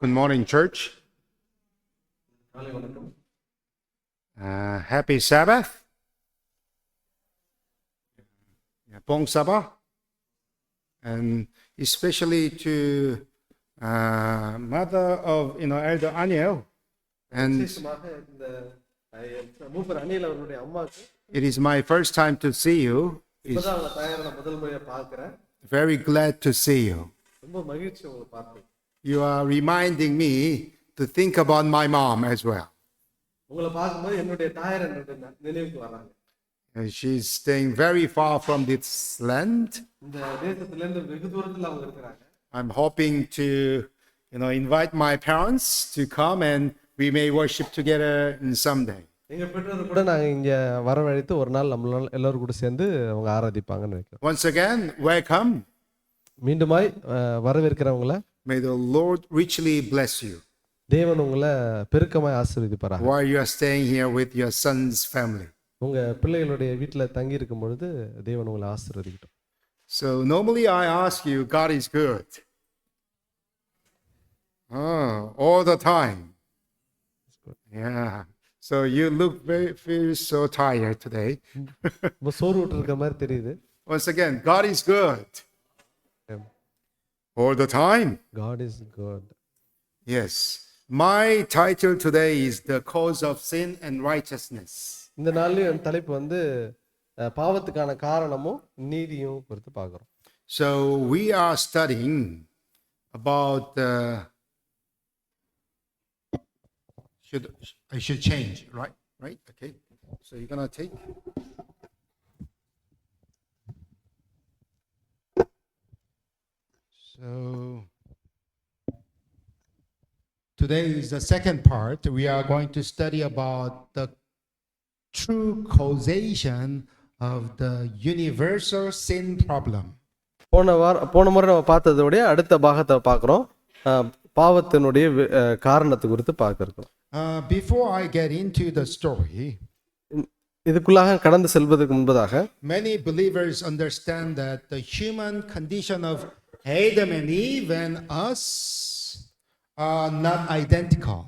Good morning, church. Happy Sabbath. Bong Sabbath. And especially to mother of Elder Aniel. And it is my first time to see you. Very glad to see you. You are reminding me to think about my mom as well. She's staying very far from this land. I'm hoping to, invite my parents to come and we may worship together someday. Once again, welcome. May the Lord richly bless you while you are staying here with your son's family. So normally I ask you, God is good. All the time. Yeah. So you look feel so tired today. Once again, God is good. All the time. God is good. Yes. My title today is The Cause of Sin and Righteousness. இந்த நாள்லயும் என் தலைப்பு பாவத்துக்கான காரணமும் நீதியும் குறித்து பார்க்கிறோம். So we are studying about I should change, right? Okay. So you're going to take. So today is the second part. We are going to study about the true causation of the universal sin problem. போன முறை நம்ம பார்த்ததோட அடுத்த பாகத்தை பார்க்கிறோம். பாவத்தினுடைய காரணத்தை குறித்து பார்க்கிறோம். Before I get into the story, இதுக்குள்ளாக கடந்து செல்வதற்கு முன்பதாக many believers understand that the human condition of Adam and Eve and us are not identical.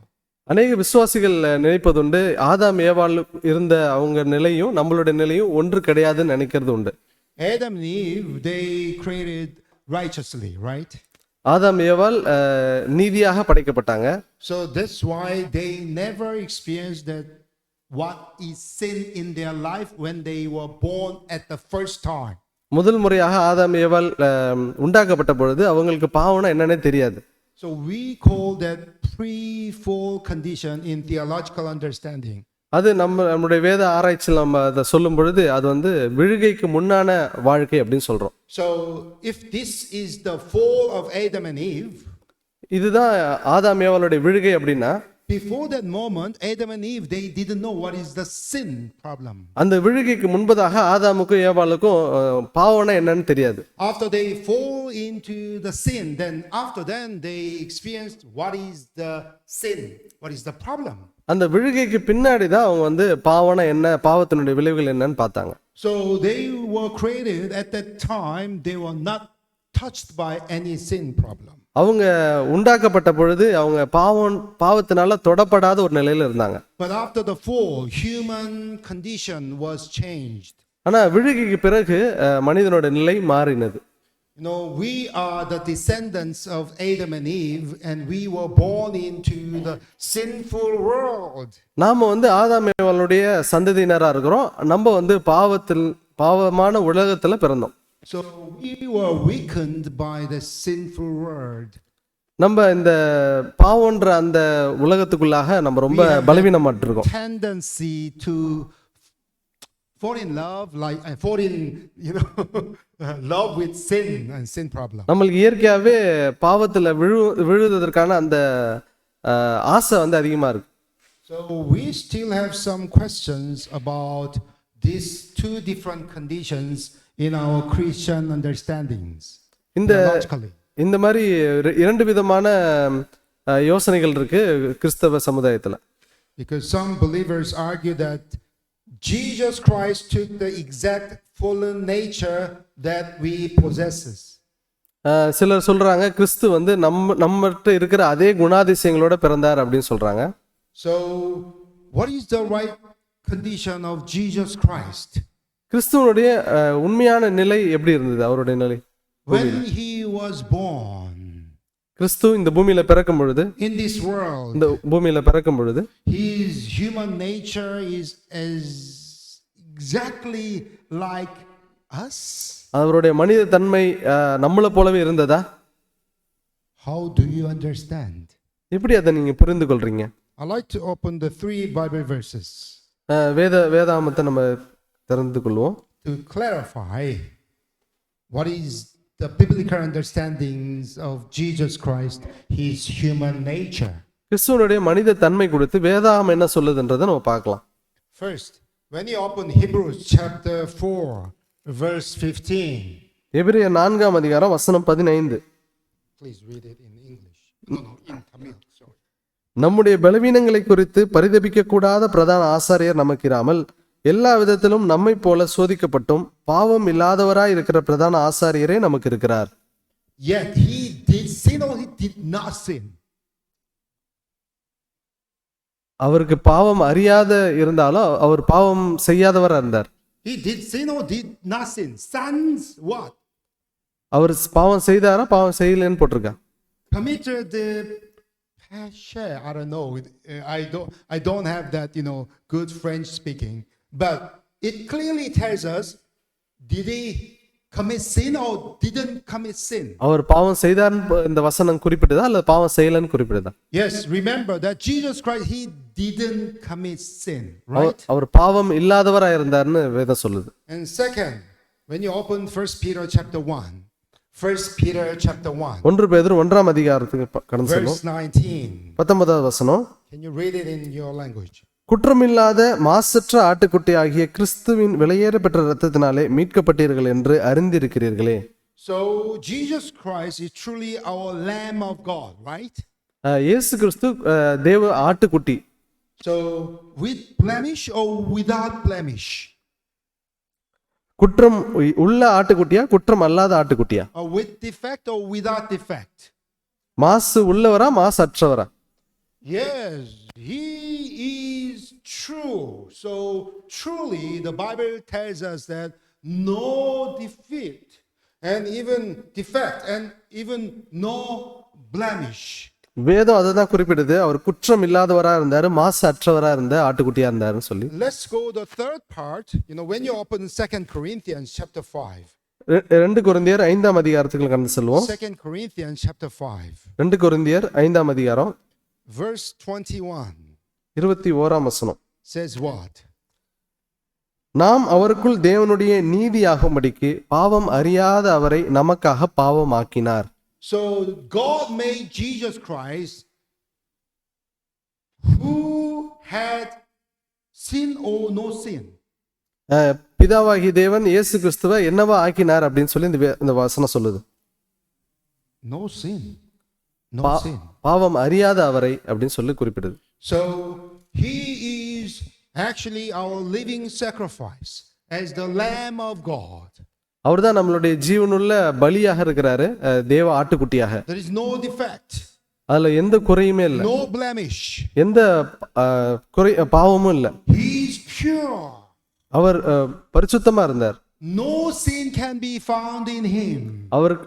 அநேக விசுவாசிகள் நினைப்பதுண்டு ஆதாம் ஏவாள் இருந்த அவங்க நிலையும் நம்மளுடைய நிலையும் ஒன்று கிடையாதுன்னு நினைக்கிறது உண்டு. Adam and Eve, they created righteously, right? ஆதாம் ஏவாள் நீதியாக படைக்கப்பட்டாங்க. So that's why they never experienced that what is sin in their life when they were born at the first time. முதல் முறையாக ஆதாம் ஏவாள் உண்டாக்கப்பட்ட பொழுது அவங்களுக்கு பாவம்னா என்னன்னே தெரியாது. So we call that pre-fall condition in theological understanding. அது நம்முடைய வேத ஆராய்ச்சியில் நம்ம அதை சொல்லும் பொழுது அது விழுகைக்கு முன்னான வாழ்க்கை அப்படின்னு சொல்றோம். So if this is the fall of Adam and Eve, இதுதான் ஆதாம் ஏவாளுடைய விழுகை அப்படின்னா before that moment Adam and Eve they didn't know what is the sin problem. அந்த விழுகைக்கு முன்பதாக ஆதாமுக்கும் ஏவாளுக்கும் பாவம்னா என்னன்னு தெரியாது. After they fall into the sin, then after then they experienced what is the sin, what is the problem. அந்த விழுகைக்கு பின்னாடி தான் அவங்க பாவம்னா என்ன, பாவத்தினுடைய விளைவுகள் என்னன்னு பார்த்தாங்க. So they were created at that time, they were not touched by any sin problem. அவங்க உண்டாக்கப்பட்ட பொழுது அவங்க பாவத்தினால தொடப்படாத ஒரு நிலையில இருந்தாங்க. But after the fall, human condition was changed. ஆனா விழுகைக்கு பிறகு மனிதனோட நிலை மாறினது. We are the descendants of Adam and Eve and we were born into the sinful world. நாம ஆதாம் ஏவாளுடைய சந்ததியினரா இருக்கிறோம். நம்ம பாவமான உலகத்துல பிறந்தோம். So we were weakened by the sinful world. நம்ம இந்த பாவம்ன்ற அந்த உலகத்துக்குள்ளாக நம்ம ரொம்ப பலவீனமாட்டிருக்கோம். Tendency to fall in love, fall in love with sin and sin problem. நம்மளுக்கு இயற்கையாவே பாவத்துல விழுவதற்கான அந்த ஆசை அதிகமா இருக்கு. So we still have some questions about these two different conditions in our Christian understandings. இந்த மாதிரி இரண்டு விதமான யோசனைகள் இருக்கு கிறிஸ்தவ சமுதாயத்துல. Because some believers argue that Jesus Christ took the exact fallen nature that we possess. சிலர் சொல்றாங்க கிறிஸ்து வந்து நம்மகிட்ட இருக்கிற அதே குணாதிசயங்களோட பிறந்தார் அப்படின்னு சொல்றாங்க. So, what is the right condition of Jesus Christ? கிறிஸ்துவனுடைய உண்மையான நிலை எப்படி இருந்தது? அவருடைய நிலை When he was born கிறிஸ்து இந்த பூமியில பிறக்கும் பொழுது, in this world, இந்த பூமியில பிறக்கும் பொழுது his human nature is exactly like us. அவருடைய மனித தன்மை நம்மளை போலவே இருந்ததா? How do you understand? எப்படி அதை நீங்க புரிந்து கொள்றீங்க? I'd like to open the 3 Bible verses வேதாமத்தை நம்ம தெரிந்து கொள்வோம். to clarify what is the biblical understandings of Jesus Christ, his human nature. கிறிஸ்துவனுடைய மனித தன்மை குறித்து வேதாகம் என்ன சொல்லுதுன்றதை நம்ம பார்க்கலாம். First, when you open Hebrews chapter 4 verse 15, எபிரேயர் 4ஆம் அதிகாரம் வசனம் 15. please read it in English. No, in Tamil, sorry. நம்முடைய பலவீனங்களை குறித்து பரிதபிக்க கூடாத பிரதான ஆசாரியர் நமக்கு இராமல் எல்லா விதத்திலும் நம்மை போல சோதிக்கப்பட்டும் பாவம் இல்லாதவராய் இருக்கிற பிரதான ஆசாரியரே நமக்கு இருக்கிறார். Yet he did sin or he did not sin. அவருக்கு பாவம் அறியாத இருந்தாலும் அவர் பாவம் செய்யாதவரா இருந்தார். He did sin or did not sin. Sons what? அவர் பாவம் செய்தாரா பாவம் செய்யலன்னு போட்டிருக்கா? Committed the passion. I don't know. I don't have that, good French speaking. But it clearly tells us, did he commit sin or didn't commit sin? அவர் பாவம் செய்தார்னு இந்த வசனம் குறிப்பிட்டதா அல்லது பாவம் செய்யலன்னு குறிப்பிட்டதா? Yes, remember that Jesus Christ, he didn't commit sin, right? அவர் பாவம் இல்லாதவரா இருந்தார்னு வேதம் சொல்லுது. And second, when you open 1 Peter chapter 1, 1 Peter chapter 1, 1 பேதுரு 1ஆம் அதிகாரத்துக்கு கடந்து செல்வோம். verse 19. 19வது வசனம். Can you read it in your language? குற்றமில்லாத மாசற்ற ஆட்டுக்குட்டி ஆகிய கிறிஸ்துவின் விலையேற பெற்ற இரத்தத்தினாலே மீட்கப்பட்டீர்கள் என்று அறிந்திருக்கிறீர்களே. So Jesus Christ is truly our Lamb of God, right? இயேசு கிறிஸ்து தேவ ஆட்டுக்குட்டி. So with blemish or without blemish? குற்றம் உள்ள ஆட்டுக்குட்டியா குற்றம் அல்லாத ஆட்டுக்குட்டியா? Or with defect or without defect? மாசு உள்ளவரா மாசு அற்றவரா? Yes, he is true. So truly the Bible tells us that no defeat and even defect and even no blemish. வேதம் அதை தான் குறிப்பிடுது. அவர் குற்றம் இல்லாதவரா இருந்தாரு, மாசு அற்றவரா இருந்த ஆட்டுக்குட்டியா இருந்தாருன்னு சொல்லி. Let's go the third part. When you open 2 Corinthians chapter 5. 2 கொரிந்தியர் 5ஆம் அதிகாரத்துக்கு கடந்து செல்வோம். 2 Corinthians chapter 5. 2 கொரிந்தியர் 5ஆம் அதிகாரம் verse 21. 21ஆம் வசனம். Says what? நாம் அவருக்குள் தேவனுடைய நீதியாகும்படிக்கு பாவம் அறியாத அவரை நமக்காக பாவம் ஆக்கினார். So God made Jesus Christ, who had sin or no sin. பிதாவாகிய தேவன் இயேசு கிறிஸ்துவை என்னவா ஆக்கினார் அப்படின்னு சொல்லி இந்த வசனம் சொல்லுது. No sin. No sin. பாவம் அறியாத அவரை அப்படின்னு சொல்லி குறிப்பிடுது. So he is actually our living sacrifice as the Lamb of God. அவர்தான் நம்மளுடைய ஜீவனுள்ள பலியாக இருக்கிறாரு, தேவ ஆட்டுக்குட்டியாக. There is no defect. அதுல எந்த குறையுமே இல்லை, no blemish. எந்த பாவமும் இல்லை. He is pure. அவர் பரிசுத்தமா இருந்தார். No sin can be found in him.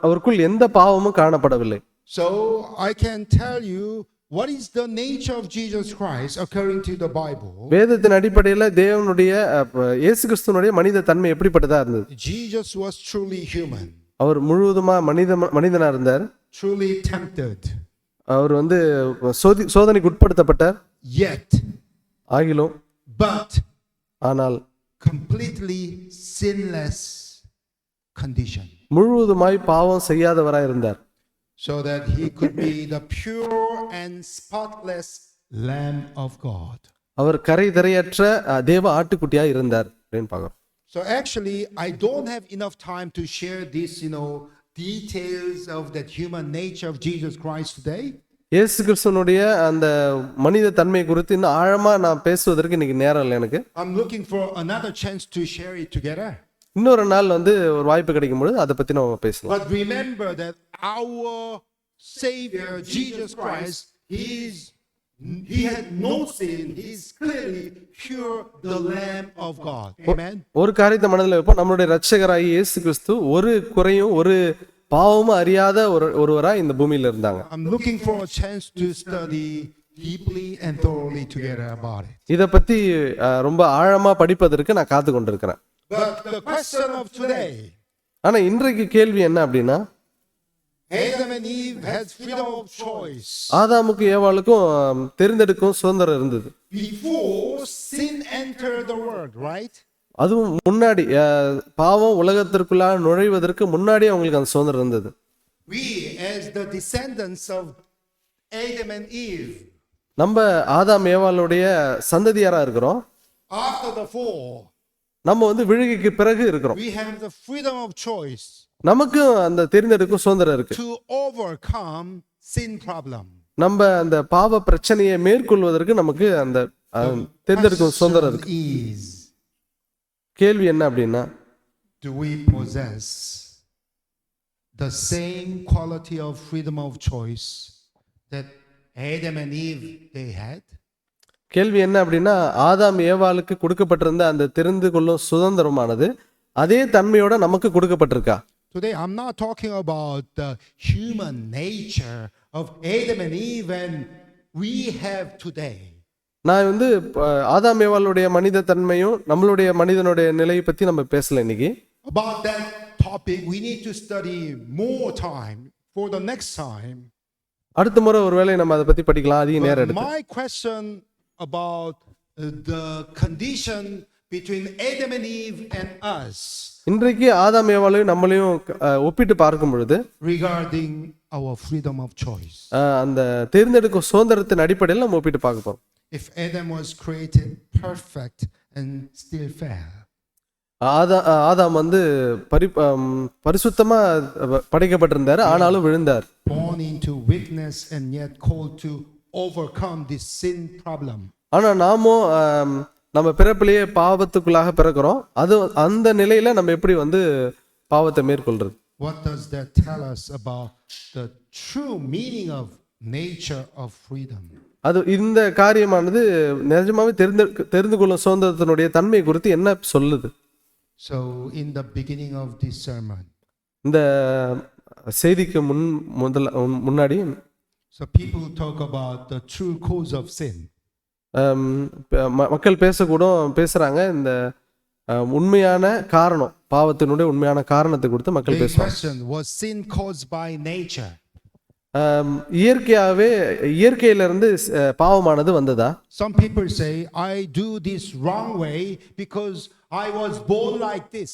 அவருக்குள் எந்த பாவமும் காணப்படவில்லை. So I can tell you what is the nature of Jesus Christ according to the Bible. வேதத்தின் அடிப்படையில் தேவனுடைய இயேசு கிறிஸ்துவினுடைய மனித தன்மை எப்படிப்பட்டதா இருந்தது? Jesus was truly human. அவர் முழுவதுமா மனிதனா இருந்தார். Truly tempted. அவர் சோதனைக்கு உட்படுத்தப்பட்டார். Yet. ஆகிலும். But. ஆனால். Completely sinless condition. முழுவதுமாய் பாவம் செய்யாதவராய் இருந்தார். So that he could be the pure and spotless Lamb of God. அவர் கரை திரையற்ற தேவ ஆட்டுக்குட்டியா இருந்தார் அப்படின்னு பார்க்கிறோம். So actually I don't have enough time to share this, details of that human nature of Jesus Christ today. இயேசு கிறிஸ்துவினுடைய அந்த மனித தன்மை குறித்து இன்னும் ஆழமா நான் பேசுவதற்கு இன்னைக்கு நேரம் இல்லை எனக்கு. I'm looking for another chance to share it together. இன்னொரு நாள் ஒரு வாய்ப்பு கிடைக்கும் பொழுது அதை பத்தி நம்ம பேசலாம். But remember that our Savior Jesus Christ, he had no sin. He's clearly pure, the Lamb of God. Amen. ஒரு காரியத்தை மனதில் வைப்போம், நம்மளுடைய இரட்சகராகிய இயேசு கிறிஸ்து ஒரு குறையும் ஒரு பாவமும் அறியாத ஒருவராய் இந்த பூமியில இருந்தாங்க. I'm looking for a chance to study deeply and thoroughly together about it. இத பத்தி ரொம்ப ஆழமா படிப்பதற்கு நான் காத்து கொண்டிருக்கிறேன். But the question of today, ஆனா இன்றைக்கு கேள்வி என்ன அப்படின்னா, Adam and Eve had freedom of choice ஆதாமுக்கும் ஏவாளுக்கும் தெரிந்தெடுக்கும் சுதந்திரம் இருந்தது. before sin entered the world, right? அதுவும் முன்னாடி பாவம் உலகத்திற்குள்ளாக நுழைவதற்கு முன்னாடி அவங்களுக்கு அந்த சுதந்திரம் இருந்தது. We as the descendants of Adam and Eve, நம்ம ஆதாம் ஏவாளுடைய சந்ததியாரா இருக்கிறோம். after the fall, நம்ம விழுகைக்கு பிறகு இருக்கிறோம். we have the freedom of choice நமக்கு அந்த தெரிந்தெடுக்கும் சுதந்திரம் இருக்கு. to overcome sin problem. நம்ம அந்த பாவ பிரச்சனையை மேற்கொள்வதற்கு நமக்கு அந்த தெரிந்தெடுக்கும் சுதந்திரம் இருக்கு. Is, கேள்வி என்ன அப்படின்னா, do we possess the same quality of freedom of choice that Adam and Eve they had? கேள்வி என்ன அப்படின்னா, ஆதாம் ஏவாளுக்கு கொடுக்கப்பட்டிருந்த அந்த தெரிந்து கொள்ளும் சுதந்திரமானது அதே தன்மையோட நமக்கு கொடுக்கப்பட்டிருக்கா? Today I'm not talking about the human nature of Adam and Eve and we have today. நான் ஆதாம் ஏவாளுடைய மனித தன்மையும் நம்மளுடைய மனிதனுடைய நிலையை பத்தி நம்ம பேசல இன்னைக்கு. About that topic we need to study more time for the next time. அடுத்த முறை ஒருவேளை நம்ம அதை பத்தி படிக்கலாம், அதிக நேரம் எடுத்து. My question about the condition between Adam and Eve and us இன்றைக்கு ஆதாம் ஏவாளையும் நம்மளையும் ஒப்பிட்டு பார்க்கும் பொழுது regarding our freedom of choice. அந்த தேர்ந்தெடுக்கும் சுதந்திரத்தின் அடிப்படையில் நம்ம ஒப்பிட்டு பார்க்க போறோம். If Adam was created perfect and still fell, ஆதாம் பரிசுத்தமா படைக்கப்பட்டிருந்தாரு, ஆனாலும் விழுந்தார். born into weakness and yet called to overcome this sin problem. ஆனா நாமும் நம்ம பிறப்பிலேயே பாவத்துக்குள்ளாக பிறக்கிறோம். அந்த நிலையில நம்ம எப்படி பாவத்தை மேற்கொள்றது? What does that tell us about the true meaning of nature of freedom? இந்த காரியமானது நிஜமாவே தெரிந்து கொள்ளும் சுதந்திரத்தினுடைய தன்மை குறித்து என்ன சொல்லுது? So in the beginning of this sermon, இந்த செய்திக்கு முன்னாடி so people talk about the true cause of sin. மக்கள் பேசுறாங்க இந்த உண்மையான காரணம், பாவத்தினுடைய உண்மையான காரணத்தை குறித்து மக்கள் பேசுறாங்க. Was sin caused by nature? இயற்கையிலிருந்து பாவமானது வந்ததா? Some people say I do this wrong way because I was born like this.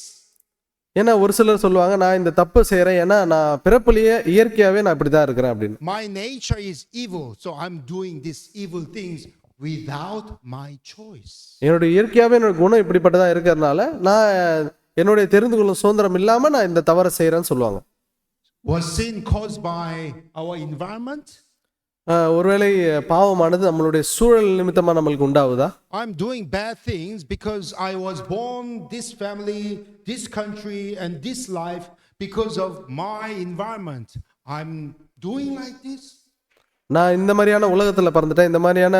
ஏன்னா ஒரு சிலர் சொல்லுவாங்க, நான் இந்த தப்பு செய்யறேன் ஏன்னா நான் பிறப்பிலேயே இயற்கையாவே நான் இப்படிதான் இருக்கிறேன் அப்படின்னு. My nature is evil, so I'm doing these evil things without my choice. என்னோட இயற்கையாவே என்னோட குணம் இப்படிப்பட்டதா இருக்கிறதுனால நான் என்னுடைய தெரிந்து கொள்ளும் சுதந்திரம் இல்லாம நான் இந்த தவறை செய்யறேன்னு சொல்லுவாங்க. Was sin caused by our environment? ஒருவேளை பாவமானது நம்மளுடைய சூழல் நிமித்தமா நம்மளுக்கு உண்டாகுதா? I'm doing bad things because I was born this family, this country and this life because of my environment. I'm doing like this. நான் இந்த மாதிரியான உலகத்துல பிறந்துட்டேன், இந்த மாதிரியான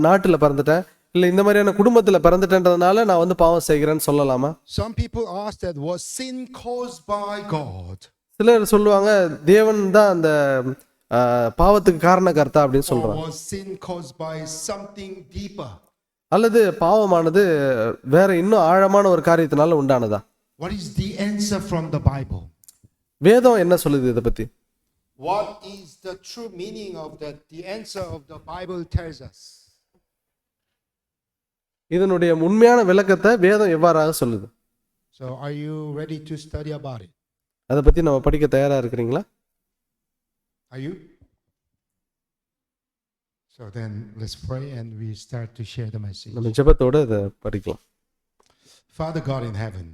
நாட்டுல பிறந்துட்டேன், இல்ல இந்த மாதிரியான குடும்பத்துல பிறந்துட்டேன்றதுனால நான் பாவம் செய்கிறேன்னு சொல்லலாமா? Some people ask that, was sin caused by God? சிலர் சொல்லுவாங்க, தேவன் தான் அந்த பாவத்துக்கு காரணகர்த்தா அப்படின்னு சொல்றாங்க. Was sin caused by something deeper? அல்லது பாவமானது வேற இன்னும் ஆழமான ஒரு காரியத்தினால உண்டானதா? What is the answer from the Bible? வேதம் என்ன சொல்லுது இத பத்தி? What is the true meaning of that? The answer of the Bible tells us. இதனுடைய உண்மையான விளக்கத்தை வேதம் எவ்வாறாக சொல்லுது? So are you ready to study about it? அத பத்தி நம்ம படிக்க தயாரா இருக்கிறீங்களா? Are you? So then let's pray and we start to share the message. நம்ம ஜெபத்தோட இத படிக்கலாம். Father God in heaven,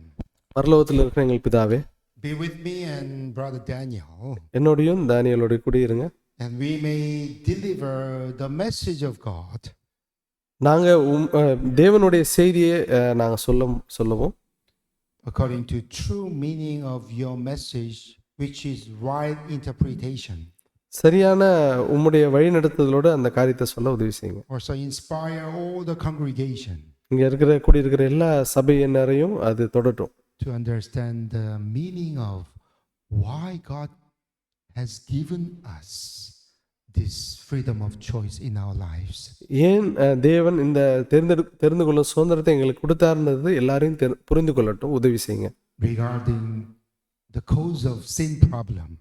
பரலோகத்தில் இருக்கிற எங்கள் பிதாவே, be with me and brother Daniel, என்னோடையும் தானியேலோட கூட இருங்க. and we may deliver the message of God. நாங்க தேவனுடைய செய்தியை நாங்க சொல்லவும் according to true meaning of your message, which is right interpretation. சரியான உம்முடைய வழிநடத்துதலோடு அந்த காரியத்தை சொல்ல உதவி செய்யுங்க. Also inspire all the congregation இங்க கூடியிருக்கிற எல்லா சபையினரையும் அது தொடட்டும். to understand the meaning of why God has given us this freedom of choice in our lives. ஏன் தேவன் இந்த தெரிந்து கொள்ளும் சுதந்திரத்தை எங்களுக்கு கொடுத்தாருன்றது எல்லாரையும் புரிந்து கொள்ளட்டும் உதவி செய்யுங்க. Regarding the cause of sin problem,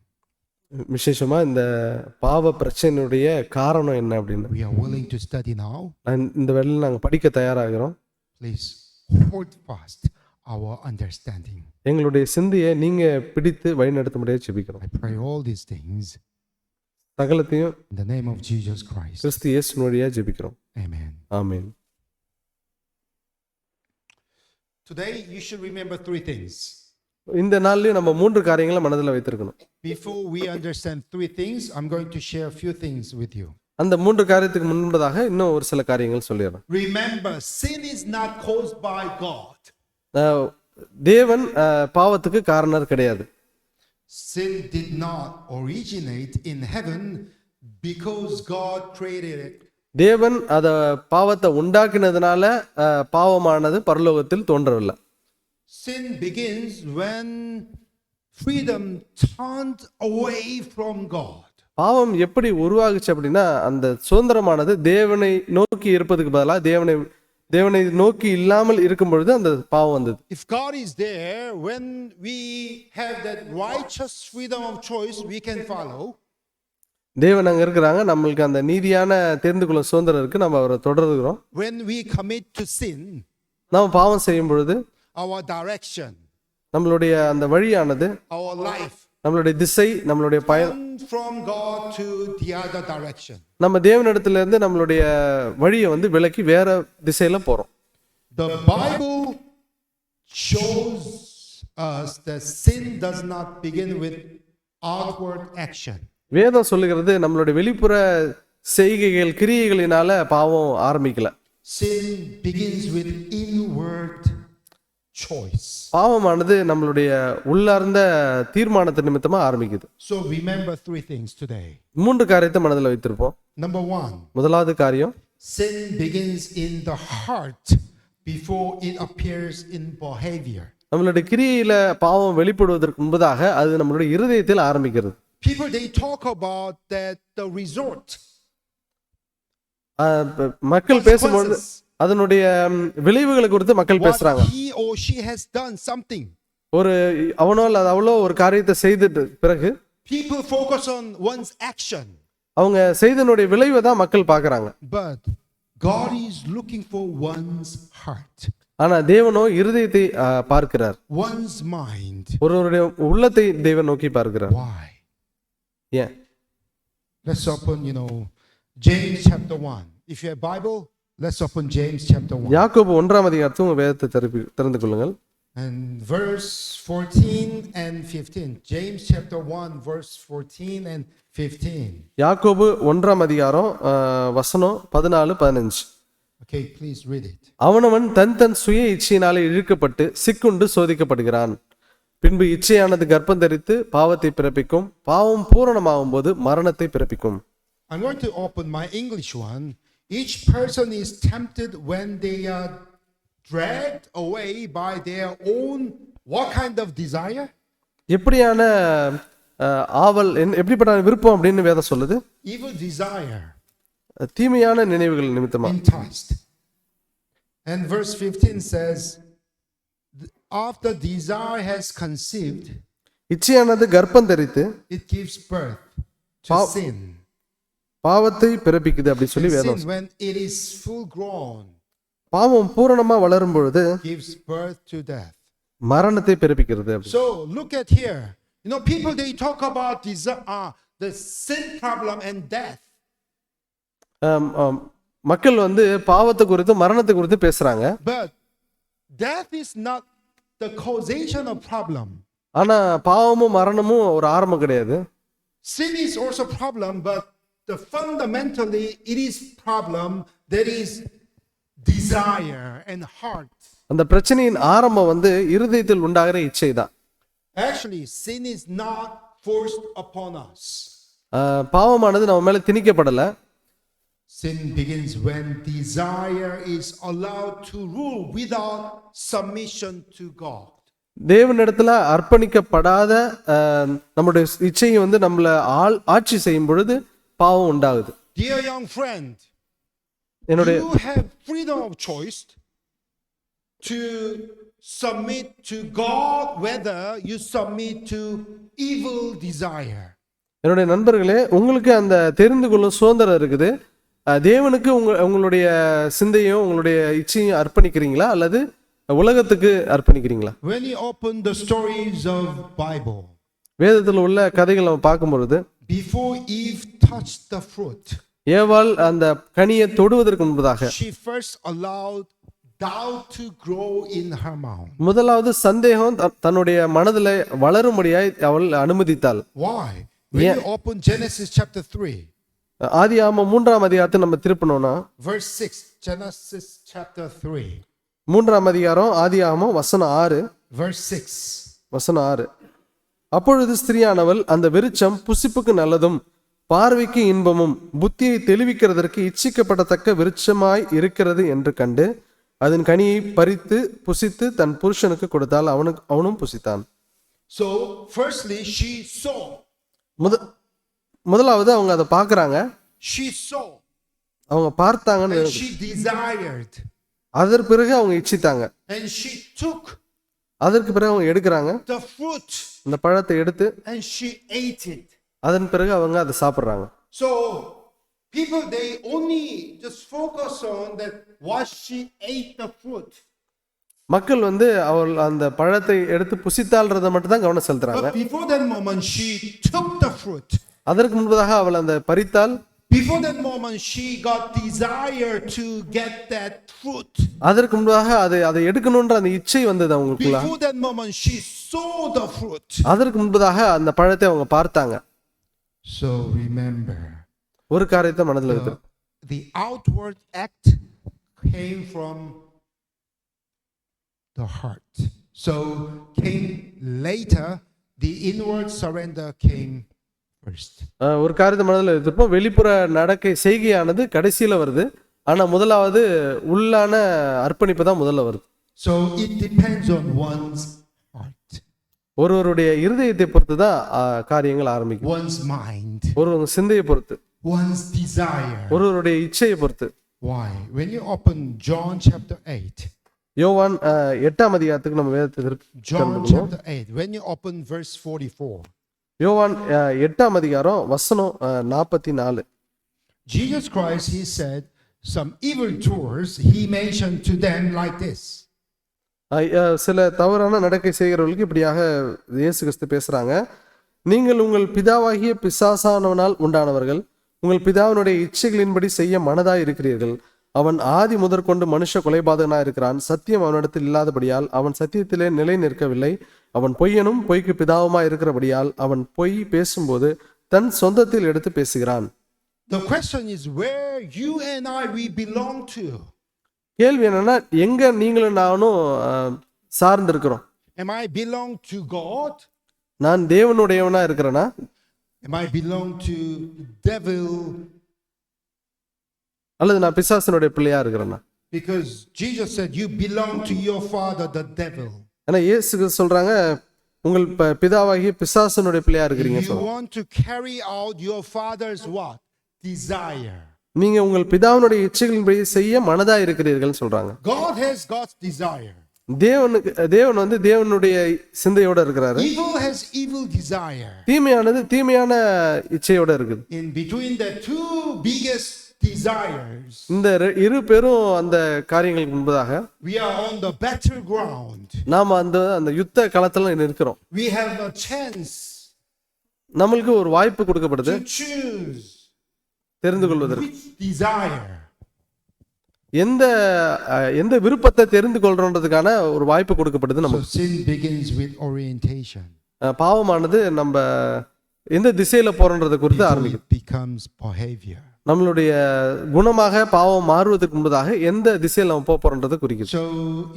விசேஷமா இந்த பாவ பிரச்சனையுடைய காரணம் என்ன அப்படின்னு we are willing to study now. இந்த வேளையில் நாங்கள் படிக்க தயாராகிறோம். Please hold fast our understanding. எங்களுடைய சிந்தையை நீங்க பிடித்து வழிநடத்த முடியாது ஜெபிக்கிறோம். I pray all these things சகலத்தையும் in the name of Jesus Christ. கிறிஸ்து இயேசுவின் வழியா ஜெபிக்கிறோம். Amen. Amen. Today you should remember three things. இந்த நாள்லயும் நம்ம 3 காரியங்களை மனதில் வைத்திருக்கணும். Before we understand three things, I'm going to share a few things with you. அந்த 3 காரியத்துக்கு முன்பதாக இன்னும் ஒரு சில காரியங்கள் சொல்லிடுறேன். Remember, sin is not caused by God. தேவன் பாவத்துக்கு காரணர் கிடையாது. Sin did not originate in heaven because God created it. தேவன் அத பாவத்தை உண்டாக்கினதுனால பாவமானது பரலோகத்தில் தோன்றவில்லை. Sin begins when freedom turned away from God. பாவம் எப்படி உருவாகுச்சு அப்படின்னா அந்த சுதந்திரமானது தேவனை நோக்கி இருப்பதுக்கு பதிலாக தேவனை நோக்கி இல்லாமல் இருக்கும் பொழுது அந்த பாவம் வந்தது. If God is there, when we have that righteous freedom of choice, we can follow. தேவன் அங்க இருக்கிறாங்க, நம்மளுக்கு அந்த நீதியான தெரிந்து கொள்ளும் சுதந்திரம் இருக்கு, நம்ம அவரை தொடர்கிறோம். When we commit to sin, நாம் பாவம் செய்யும் பொழுது our direction, நம்மளுடைய அந்த வழியானது, our life, நம்மளுடைய திசை, நம்மளுடைய பயணம் from God to the other direction. நம்ம தேவனிடத்துல இருந்து நம்மளுடைய வழியை விலக்கி வேற திசையில போறோம். The Bible shows us that sin does not begin with outward action. வேதம் சொல்லுகிறது நம்மளுடைய வெளிப்புற செய்கைகள் கிரியைகளினால பாவம் ஆரம்பிக்கல. Sin begins with inward choice. பாவமானது நம்மளுடைய உள்ளார்ந்த தீர்மானத்தின் நிமித்தமா ஆரம்பிக்குது. So remember three things today. 3 காரியத்தை மனதில் வைத்திருப்போம். Number 1, முதலாவது காரியம், sin begins in the heart before it appears in behavior. நம்மளுடைய கிரியையில பாவம் வெளிப்படுவதற்கு முன்பதாக அது நம்மளுடைய இருதயத்தில் ஆரம்பிக்கிறது. People, they talk about that the resort. மக்கள் பேசும்போது அதனுடைய விளைவுகளை குறித்து மக்கள் பேசுறாங்க. He or she has done something. ஒரு அவனோ அல்லது அவளோ ஒரு காரியத்தை செய்துட்டு பிறகு People focus on one's action. அவங்க செய்தனுடைய விளைவை தான் மக்கள் பார்க்கறாங்க. But God is looking for one's heart. ஆனா தேவனோ இருதயத்தை பார்க்கிறார். One's mind. ஒருவருடைய உள்ளத்தை தேவன் நோக்கி பார்க்கிறார். Why? ஏன்? Let's open, James chapter 1. If you have Bible, let's open James chapter 1. யாக்கோபு 1ஆம் அதிகாரத்தை உங்க வேதத்தை திறந்து கொள்ளுங்கள். And verse 14 and 15. James chapter 1 verse 14 and 15. யாக்கோபு 1ஆம் அதிகாரம் வசனம் 14 15. Okay, please read it. அவனவன் தன் சுய இச்சையினாலே இழுக்கப்பட்டு சிக்குண்டு சோதிக்கப்படுகிறான். பின்பு இச்சையானது கர்ப்பம் தரித்து பாவத்தை பிறப்பிக்கும். பாவம் பூரணமாகும் போது மரணத்தை பிறப்பிக்கும். I'm going to open my English one. Each person is tempted when they are dragged away by their own what kind of desire? எப்படியான ஆவல், எப்படிப்பட்ட விருப்பம் அப்படின்னு வேதம் சொல்லுது? Evil desire. தீமையான நினைவுகள் நிமித்தமா. Enticed. And verse 15 says, after desire has conceived, இச்சையானது கர்ப்பம் தரித்து it gives birth to sin. பாவத்தை பிறப்பிக்குது அப்படி சொல்லி வேதம். Sin, when it is full grown, பாவம் பூரணமா வளரும் பொழுது gives birth to death. மரணத்தை பிறப்பிக்கிறது. So look at here. People, they talk about the sin problem and death. மக்கள் பாவத்தை குறித்து மரணத்தை குறித்து பேசுறாங்க. But death is not the causation of problem. ஆனா பாவமும் மரணமும் ஒரு ஆரம்பம் கிடையாது. Sin is also problem, but fundamentally it is problem that is desire and heart. அந்த பிரச்சனையின் ஆரம்பம் வந்து இருதயத்தில் உண்டாகிற இச்சை தான். Actually, sin is not forced upon us. பாவமானது நம்ம மேல திணிக்கப்படல. Sin begins when desire is allowed to rule without submission to God. தேவனிடத்துல அர்ப்பணிக்கப்படாத நம்முடைய இச்சையை வந்து நம்மள ஆட்சி செய்யும் பொழுது பாவம் உண்டாகுது. Dear young friend, என்னுடைய you have freedom of choice to submit to God, whether you submit to evil desire. என்னுடைய நண்பர்களே, உங்களுக்கு அந்த தெரிந்து கொள்ளும் சுதந்திரம் இருக்குது. தேவனுக்கு உங்களுடைய சிந்தையும் உங்களுடைய இச்சையும் அர்ப்பணிக்கிறீங்களா அல்லது உலகத்துக்கு அர்ப்பணிக்கிறீங்களா? When you open the stories of Bible, வேதத்தில் உள்ள கதைகள் நம்ம பார்க்கும்பொழுது, before Eve touched the fruit, ஏவாள் அந்த கனியை தொடுவதற்கு முன்பதாக she first allowed doubt to grow in her mouth. முதலாவது சந்தேகம் தன்னுடைய மனதில் வளரும்படியாய் அவள் அனுமதித்தாள். Why? When you open Genesis chapter 3, ஆதியாகமம் 3ஆம் அதிகாரத்தை நம்ம திருப்பினோம்னா, verse 6, Genesis chapter 3, 3ஆம் அதிகாரம் ஆதியாகமம் வசனம் 6, verse 6. வசனம் 6. அப்பொழுது ஸ்திரியானவள் அந்த விருட்சம் புசிப்புக்கு நல்லதும் பார்வைக்கு இன்பமும் புத்தியை தெளிவிக்கிறதற்கு இச்சிக்கப்படத்தக்க விருட்சமாய் இருக்கிறது என்று கண்டு அதன் கனியை பறித்து புசித்து தன் புருஷனுக்கு கொடுத்தால் அவனும் புசித்தான். So firstly she saw. முதலாவது அவங்க அதை பார்க்கறாங்க. She saw. அவங்க பார்த்தாங்கன்னு. And she desired. அதற்கு பிறகு அவங்க இச்சித்தாங்க. And she took. அதற்கு பிறகு அவங்க எடுக்கிறாங்க. The fruit. அந்த பழத்தை எடுத்து. And she ate it. அதன் பிறகு அவங்க அதை சாப்பிடுறாங்க. So people, they only just focus on that what she ate the fruit. மக்கள் வந்து அவள் அந்த பழத்தை எடுத்து புசித்தாள்ன்றதை மட்டும் தான் கவனம் செலுத்துறாங்க. But before that moment she took the fruit. அதற்கு முன்பதாக அவள் அந்த பறித்தாள். Before that moment she got desire to get that fruit. அதற்கு முன்பதாக அதை எடுக்கணும்ன்ற அந்த இச்சை வந்தது அவங்களுக்குள்ள. Before that moment she saw the fruit. அதற்கு முன்பதாக அந்த பழத்தை அவங்க பார்த்தாங்க. So remember, ஒரு காரியத்தை மனதில் வைத்து, the outward act came from the heart. So came later, the inward surrender came first. ஒரு காரியத்தை மனதில் வைத்திருப்போம். வெளிப்புற நடக்கை செய்கையானது கடைசியில வருது. ஆனா முதலாவது உள்ளான அர்ப்பணிப்பு தான் முதல்ல வருது. So it depends on one's heart. ஒருவருடைய இருதயத்தை பொறுத்து தான் காரியங்கள் ஆரம்பிக்கும். One's mind. ஒருவங்க சிந்தையை பொறுத்து. One's desire. ஒருவருடைய இச்சையை பொறுத்து. Why? When you open John chapter 8. யோவான் 8ஆம் அதிகாரத்துக்கு நம்ம வேதத்தை John chapter 8. When you open verse 44. யோவான் 8ஆம் அதிகாரம் வசனம் 44. Jesus Christ, he said, some evildoers, he mentioned to them like this. சில தவறான நடக்கை செய்கிறவர்களுக்கு இப்படியாக இயேசு கிறிஸ்து பேசுறாங்க. நீங்கள் உங்கள் பிதாவாகிய பிசாசானவனால் உண்டானவர்கள், உங்கள் பிதாவினுடைய இச்சைகளின்படி செய்ய மனதாய் இருக்கிறீர்கள். அவன் ஆதி முதற்கொண்டு மனுஷ கொலைபாதகனாய் இருக்கிறான். சத்தியம் அவனிடத்தில் இல்லாதபடியால் அவன் சத்தியத்திலே நிலை நிற்கவில்லை. அவன் பொய்யனும் பொய்க்கு பிதாவுமாய் இருக்கிறபடியால் அவன் பொய் பேசும்போது தன் சொந்தத்தில் எடுத்து பேசுகிறான். The question is where you and I we belong to. கேள்வி என்னன்னா, எங்க நீங்களும் நானும் சார்ந்து இருக்கிறோம்? Am I belong to God? நான் தேவனுடையவனா இருக்கிறேனா? Am I belong to devil? அல்லது நான் பிசாசனுடைய பிள்ளையா இருக்கிறேனா? Because Jesus said you belong to your father the devil. ஆனா இயேசு சொல்றாங்க, உங்கள் பிதாவாகிய பிசாசனுடைய பிள்ளையா இருக்கிறீங்க. You want to carry out your father's what? Desire. நீங்க உங்கள் பிதாவினுடைய இச்சைகளின்படி செய்ய மனதா இருக்கிறீர்கள் சொல்றாங்க. God has God's desire. தேவன் வந்து தேவனுடைய சிந்தையோட இருக்கிறாரு. Evil has evil desire. தீமையானது தீமையான இச்சையோட இருக்குது. In between the two biggest desires, இந்த இரு பேரும் அந்த காரியங்களுக்கு முன்பதாக we are on the battleground. நாம அந்த யுத்த களத்துல இருக்கிறோம். We have a chance. நம்மளுக்கு ஒரு வாய்ப்பு கொடுக்கப்படுது to choose தெரிந்து கொள்வதற்கு. which desire. எந்த விருப்பத்தை தெரிந்து கொள்றோன்றதுக்கான ஒரு வாய்ப்பு கொடுக்கப்படுது So நமக்கு. sin begins with orientation. பாவமானது நம்ம எந்த திசையில போறோன்றதை குறித்து Before ஆரம்பிக்கும். it becomes behavior. நம்மளுடைய குணமாக பாவம் மாறுவதற்கு முன்பதாக எந்த திசையில் நம்ம போக போறோன்றதை குறிக்குது. So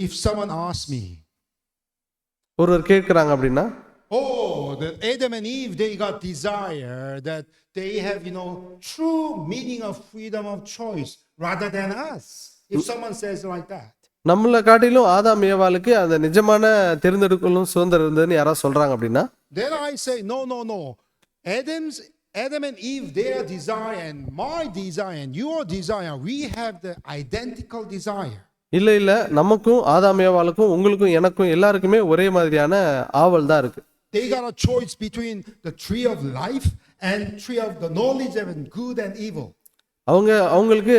if someone asks me, ஒருவர் கேட்கிறாங்க அப்படின்னா, oh, that Adam and Eve, they got desire, that they have, true meaning of freedom of choice rather than us. If someone says like that. நம்மளை காட்டிலும் ஆதாம் ஏவாளுக்கு அந்த நிஜமான தேர்ந்தெடுக்கலும் சுதந்திரம் இருந்ததுன்னு யாராவது சொல்றாங்க அப்படின்னா, Then I say, no. Adam and Eve, their desire and my desire and your desire, we have the identical desire. இல்ல நமக்கும் ஆதாம் ஏவாளுக்கும் உங்களுக்கும் எனக்கும் எல்லாருக்குமே ஒரே மாதிரியான ஆவல் தான் இருக்கு. They got a choice between the tree of life and tree of the knowledge of good and evil. அவங்களுக்கு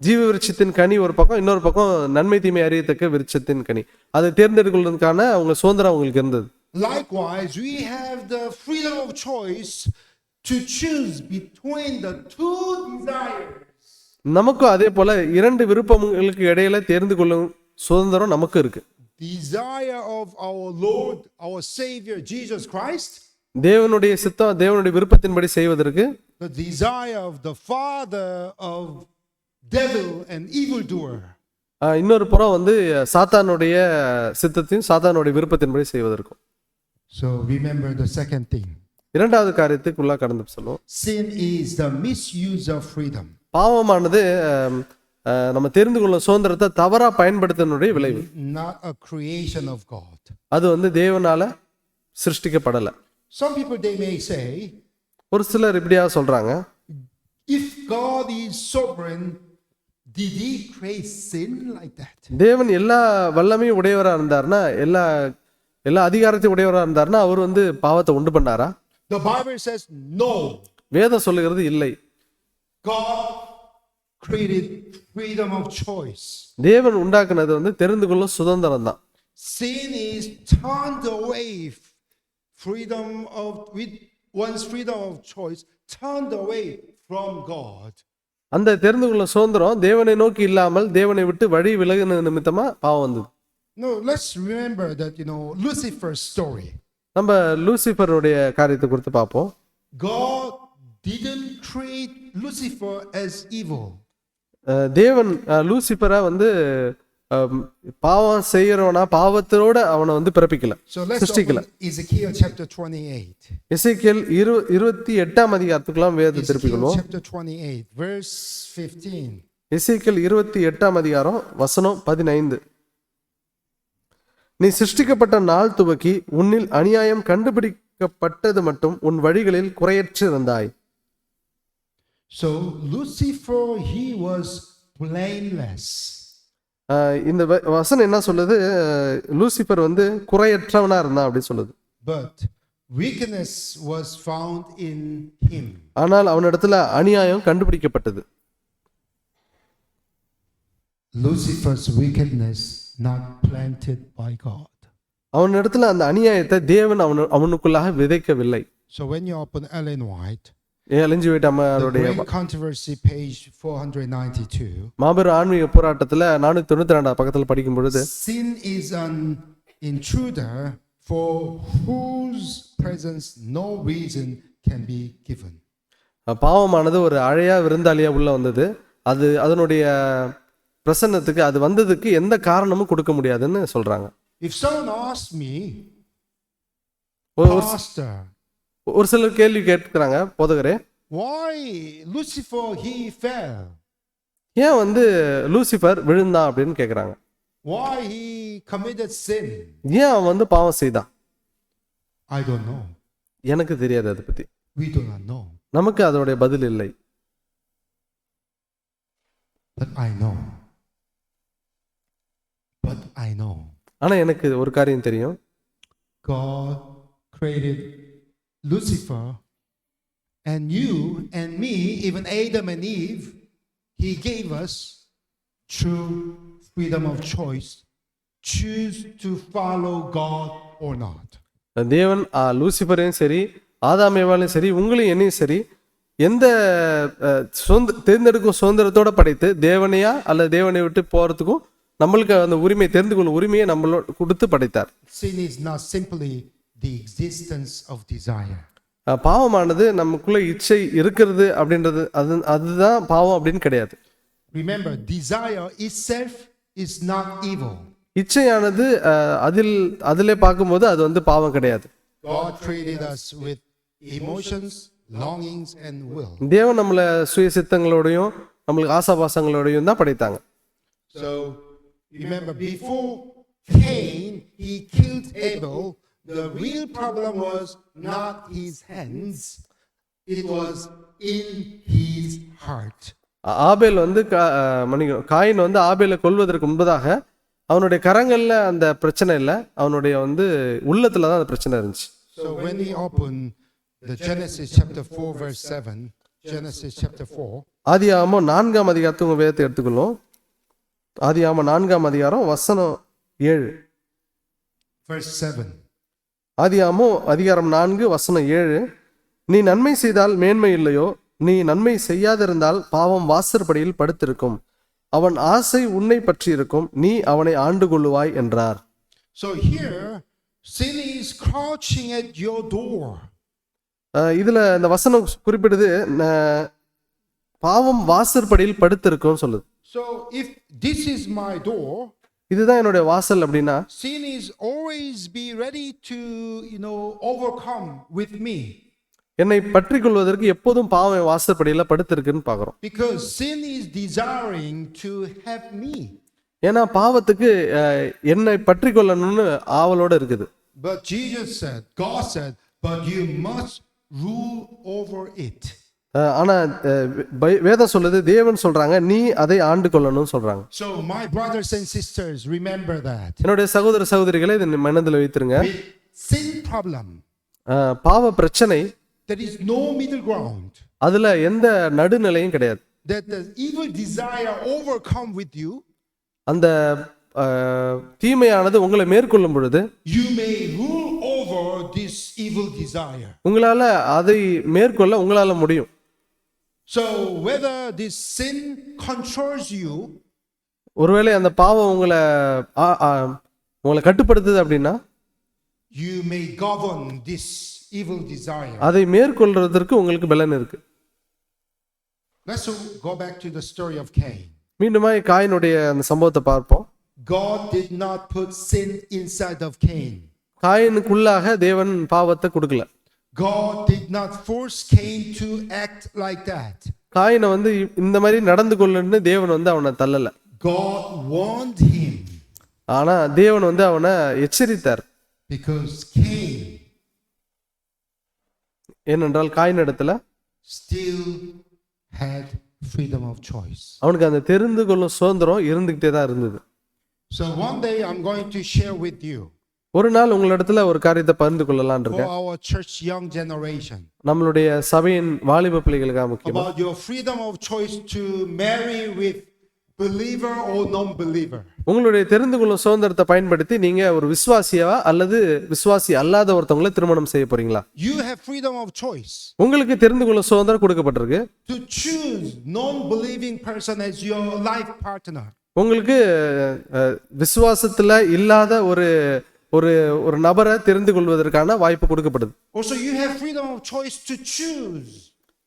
ஜீவ விருட்சத்தின் கனி ஒரு பக்கம், இன்னொரு பக்கம் நன்மை தீமை அறியத்தக்க விருட்சத்தின் கனி, அதை தேர்ந்தெடுக்கிறதுக்கான அவங்க சுதந்திரம் அவங்களுக்கு இருந்தது. Likewise, we have the freedom of choice to choose between the two desires. நமக்கும் அதே போல இரண்டு விருப்பங்களுக்கு இடையில தேர்ந்து கொள்ளும் சுதந்திரம் நமக்கு இருக்கு. Desire of our Lord, our Savior Jesus Christ. தேவனுடைய சித்தம், தேவனுடைய விருப்பத்தின்படி செய்வதற்கு. The desire of the father of devil and evildoer. இன்னொரு புறம் வந்து சாத்தானுடைய சித்தத்தையும் சாத்தானுடைய விருப்பத்தின்படி செய்வதற்கும். So remember the second thing. இரண்டாவது காரியத்துக்குள்ள கடந்து சொல்லுவோம். Sin is the misuse of freedom. பாவமானது நம்ம தெரிந்து கொள்ளும் சுதந்திரத்தை தவறா பயன்படுத்தினுடைய விளைவு. Not a creation of God. அது வந்து தேவனால சிருஷ்டிக்கப்படல. Some people they may say, ஒரு சிலர் இப்படியா சொல்றாங்க, if God is sovereign, did he create sin like that? தேவன் எல்லா வல்லமையும் உடையவரா இருந்தார்னா, எல்லா அதிகாரத்தையும் உடையவரா இருந்தார்னா அவர் வந்து பாவத்தை உண்டு பண்ணாரா? The Bible says no. வேதம் சொல்லுகிறது இல்லை. God created freedom of choice. தேவன் உண்டாக்குனது வந்து தெரிந்து கொள்ளும் சுதந்திரம் தான். Sin is turned away freedom of with one's freedom of choice turned away from God. அந்த தெரிந்து கொள்ளும் சுதந்திரம் தேவனை நோக்கி இல்லாமல் தேவனை விட்டு வழி விலகின நிமித்தமா பாவம் வந்தது. No, let's remember that Lucifer's story. நம்ம லூசிஃபருடைய காரியத்தை குறித்து பார்ப்போம். God didn't create Lucifer as evil. தேவன் லூசிஃபரை வந்து பாவம் செய்யறவனா பாவத்தோட அவனை வந்து பிறப்பிக்கல, So let's சிருஷ்டிக்கல. open Ezekiel chapter 28. எசேக்கியேல் 28ஆம் அதிகாரத்துக்குலாம் வேதத்தை திருப்பிக் Ezekiel கொள்வோம். chapter 28 verse 15. எசேக்கியேல் 28ஆம் அதிகாரம் வசனம் 15. நீ சிருஷ்டிக்கப்பட்ட நாள் துவக்கி உன்னில் அநியாயம் கண்டுபிடிக்கப்பட்டது மட்டும் உன் வழிகளில் குறையற்று இருந்தாய். So Lucifer, he was blameless. இந்த வசனம் என்ன சொல்லுது? லூசிஃபர் வந்து குறையற்றவனா இருந்தான் அப்படி சொல்லுது. But weakness was found in him. ஆனால் அவனிடத்துல அநியாயம் கண்டுபிடிக்கப்பட்டது. Lucifer's wickedness not planted by God. அவனிடத்துல அந்த அநியாயத்தை தேவன் அவனுக்குள்ளாக விதைக்கவில்லை. So when you open Ellen White, எலிஞ்சு விட்டாம the அவருடைய Great Controversy, page 492, மாபெரும் ஆன்மீக போராட்டத்துல 492 பக்கத்துல படிக்கும் பொழுது, sin is an intruder for whose presence no reason can be given. பாவமானது ஒரு அழையா விருந்தாளியா உள்ள வந்தது. அதனுடைய பிரசன்னத்துக்கு அது வந்ததுக்கு எந்த காரணமும் கொடுக்க முடியாதுன்னு சொல்றாங்க. If someone asks me, Pastor, ஒரு சிலர் கேள்வி கேட்கிறாங்க, போதகரே, why Lucifer he fell? ஏன் வந்து லூசிஃபர் விழுந்தான் அப்படின்னு கேட்குறாங்க. Why he committed sin? ஏன் அவன் வந்து பாவம் செய்தான்? I don't know. எனக்கு தெரியாது அதை பத்தி. We do not know. நமக்கு அதோடைய பதில் இல்லை. But I know. ஆனா எனக்கு ஒரு காரியம் தெரியும். God created Lucifer and you and me, even Adam and Eve. He gave us true freedom of choice. Choose to follow God or not. தேவன் லூசிஃபரையும் சரி ஆதாம் ஏவாளையும் சரி உங்களையும் என்னையும் சரி எந்த தேர்ந்தெடுக்கும் சுதந்திரத்தோட படைத்து தேவனையா அல்லது தேவனை விட்டு போறதுக்கும் நம்மளுக்கு அந்த உரிமை தெரிந்து கொள்ளும் உரிமையை நம்மளோட கொடுத்து படைத்தார். Sin is not simply the existence of desire. பாவமானது நமக்குள்ள இச்சை இருக்கிறது அப்படின்றது அதுதான் பாவம் அப்படின்னு கிடையாது. Remember, desire itself is not evil. இச்சையானது அதிலே பார்க்கும்போது அது வந்து பாவம் கிடையாது. God created us with emotions, longings, and will. தேவன் நம்மளை சுய சித்தங்களோடையும் நம்மளுக்கு ஆசாபாசங்களோடையும் தான் படைத்தாங்க. So remember, before Cain, he killed Abel. The real problem was not his hands, it was in his heart. ஆபேல் வந்து காயின் வந்து ஆபேலை கொல்வதற்கு முன்பதாக அவனுடைய கரங்கள்ல அந்த பிரச்சனை இல்லை, அவனுடைய வந்து உள்ளத்துல தான் அந்த பிரச்சனை இருந்துச்சு. So when we open the Genesis chapter 4 verse 7, Genesis chapter 4, ஆதியாகமம் 4ஆம் அதிகாரத்தை உங்க வேதத்தை எடுத்துக்கொள்ளும். ஆதியாகமம் 4ஆம் அதிகாரம் வசனம் 7. verse 7. ஆதியாகமம் அதிகாரம் 4 வசனம் 7. நீ நன்மை செய்தால் மேன்மை இல்லையோ, நீ நன்மை செய்யாதிருந்தால் பாவம் வாசற்படியில் படுத்திருக்கும், அவன் ஆசை உன்னை பற்றி இருக்கும், நீ அவனை ஆண்டு கொள்ளுவாய் என்றார். So here sin is crouching at your door. இதுல இந்த வசனம் குறிப்பிடுது பாவம் வாசற்படியில் படுத்திருக்கும் சொல்லுது. So if this is my door, இதுதான் என்னுடைய வாசல் அப்படின்னா sin is always be ready to overcome with me. என்னை பற்றி கொள்வதற்கு எப்போதும் பாவம் வாசற்படியில் படுத்திருக்குன்னு பார்க்குறோம். Because sin is desiring to have me. ஏன்னா பாவத்துக்கு என்னை பற்றி கொள்ளணும்னு ஆவலோட இருக்குது. But Jesus said, God said, but you must rule over it. ஆனா வேதம் சொல்லுது, தேவன் சொல்றாங்க நீ அதை ஆண்டு கொள்ளணும்னு சொல்றாங்க. So my brothers and sisters, remember that. என்னுடைய சகோதர சகோதரிகளை இதை மனதில் வைத்திருங்க. Sin problem, பாவ பிரச்சனை, there is no middle ground. அதுல எந்த நடுநிலையும் கிடையாது. That the evil desire overcome with you. அந்த தீமையானது உங்களை மேற்கொள்ளும் பொழுது you may rule over this evil desire. உங்களால அதை மேற்கொள்ள உங்களால முடியும். So whether this sin controls you, ஒருவேளை அந்த பாவம் உங்களை கட்டுப்படுத்துது அப்படின்னா you may govern this evil desire. அதை மேற்கொள்றதற்கு உங்களுக்கு பலன் இருக்கு. Let's go back to the story of Cain. மீண்டுமாய் காயினுடைய அந்த சம்பவத்தை பார்ப்போம். God did not put sin inside of Cain. காயினுக்குள்ளாக தேவன் பாவத்தை கொடுக்கல. God did not force Cain to act like that. காயினை வந்து இந்த மாதிரி நடந்து கொள்ளுன்னு தேவன் வந்து அவனை தள்ளல. God warned him. ஆனா தேவன் வந்து அவனை எச்சரித்தார். Because Cain ஏனென்றால் காயின் இடத்துல still had freedom of choice. அவனுக்கு அந்த தெரிந்து கொள்ளும் சுதந்திரம் இருந்துகிட்டே தான் இருந்தது. So one day I'm going to share with you. ஒரு நாள் உங்களிடத்துல ஒரு காரியத்தை பகிர்ந்து கொள்ளலாம் இருக்கேன். For our church young generation. நம்மளுடைய சபையின் வாலிப பிள்ளைகளுக்காக முக்கியமா About your freedom of choice to marry with believer or non-believer. உங்களுடைய தெரிந்து கொள்ளும் சுதந்திரத்தை பயன்படுத்தி நீங்க ஒரு விசுவாசியா அல்லது விசுவாசி அல்லாத ஒருத்தவங்களை திருமணம் செய்ய போறீங்களா? You have freedom of choice. உங்களுக்கு தெரிந்து கொள்ளும் சுதந்திரம் கொடுக்கப்பட்டிருக்கு. To choose non-believing person as your life partner. உங்களுக்கு விசுவாசத்துல இல்லாத ஒரு ஒரு ஒரு நபரை தெரிந்து கொள்வதற்கான வாய்ப்பு கொடுக்கப்படுது. Also you have freedom of choice to choose.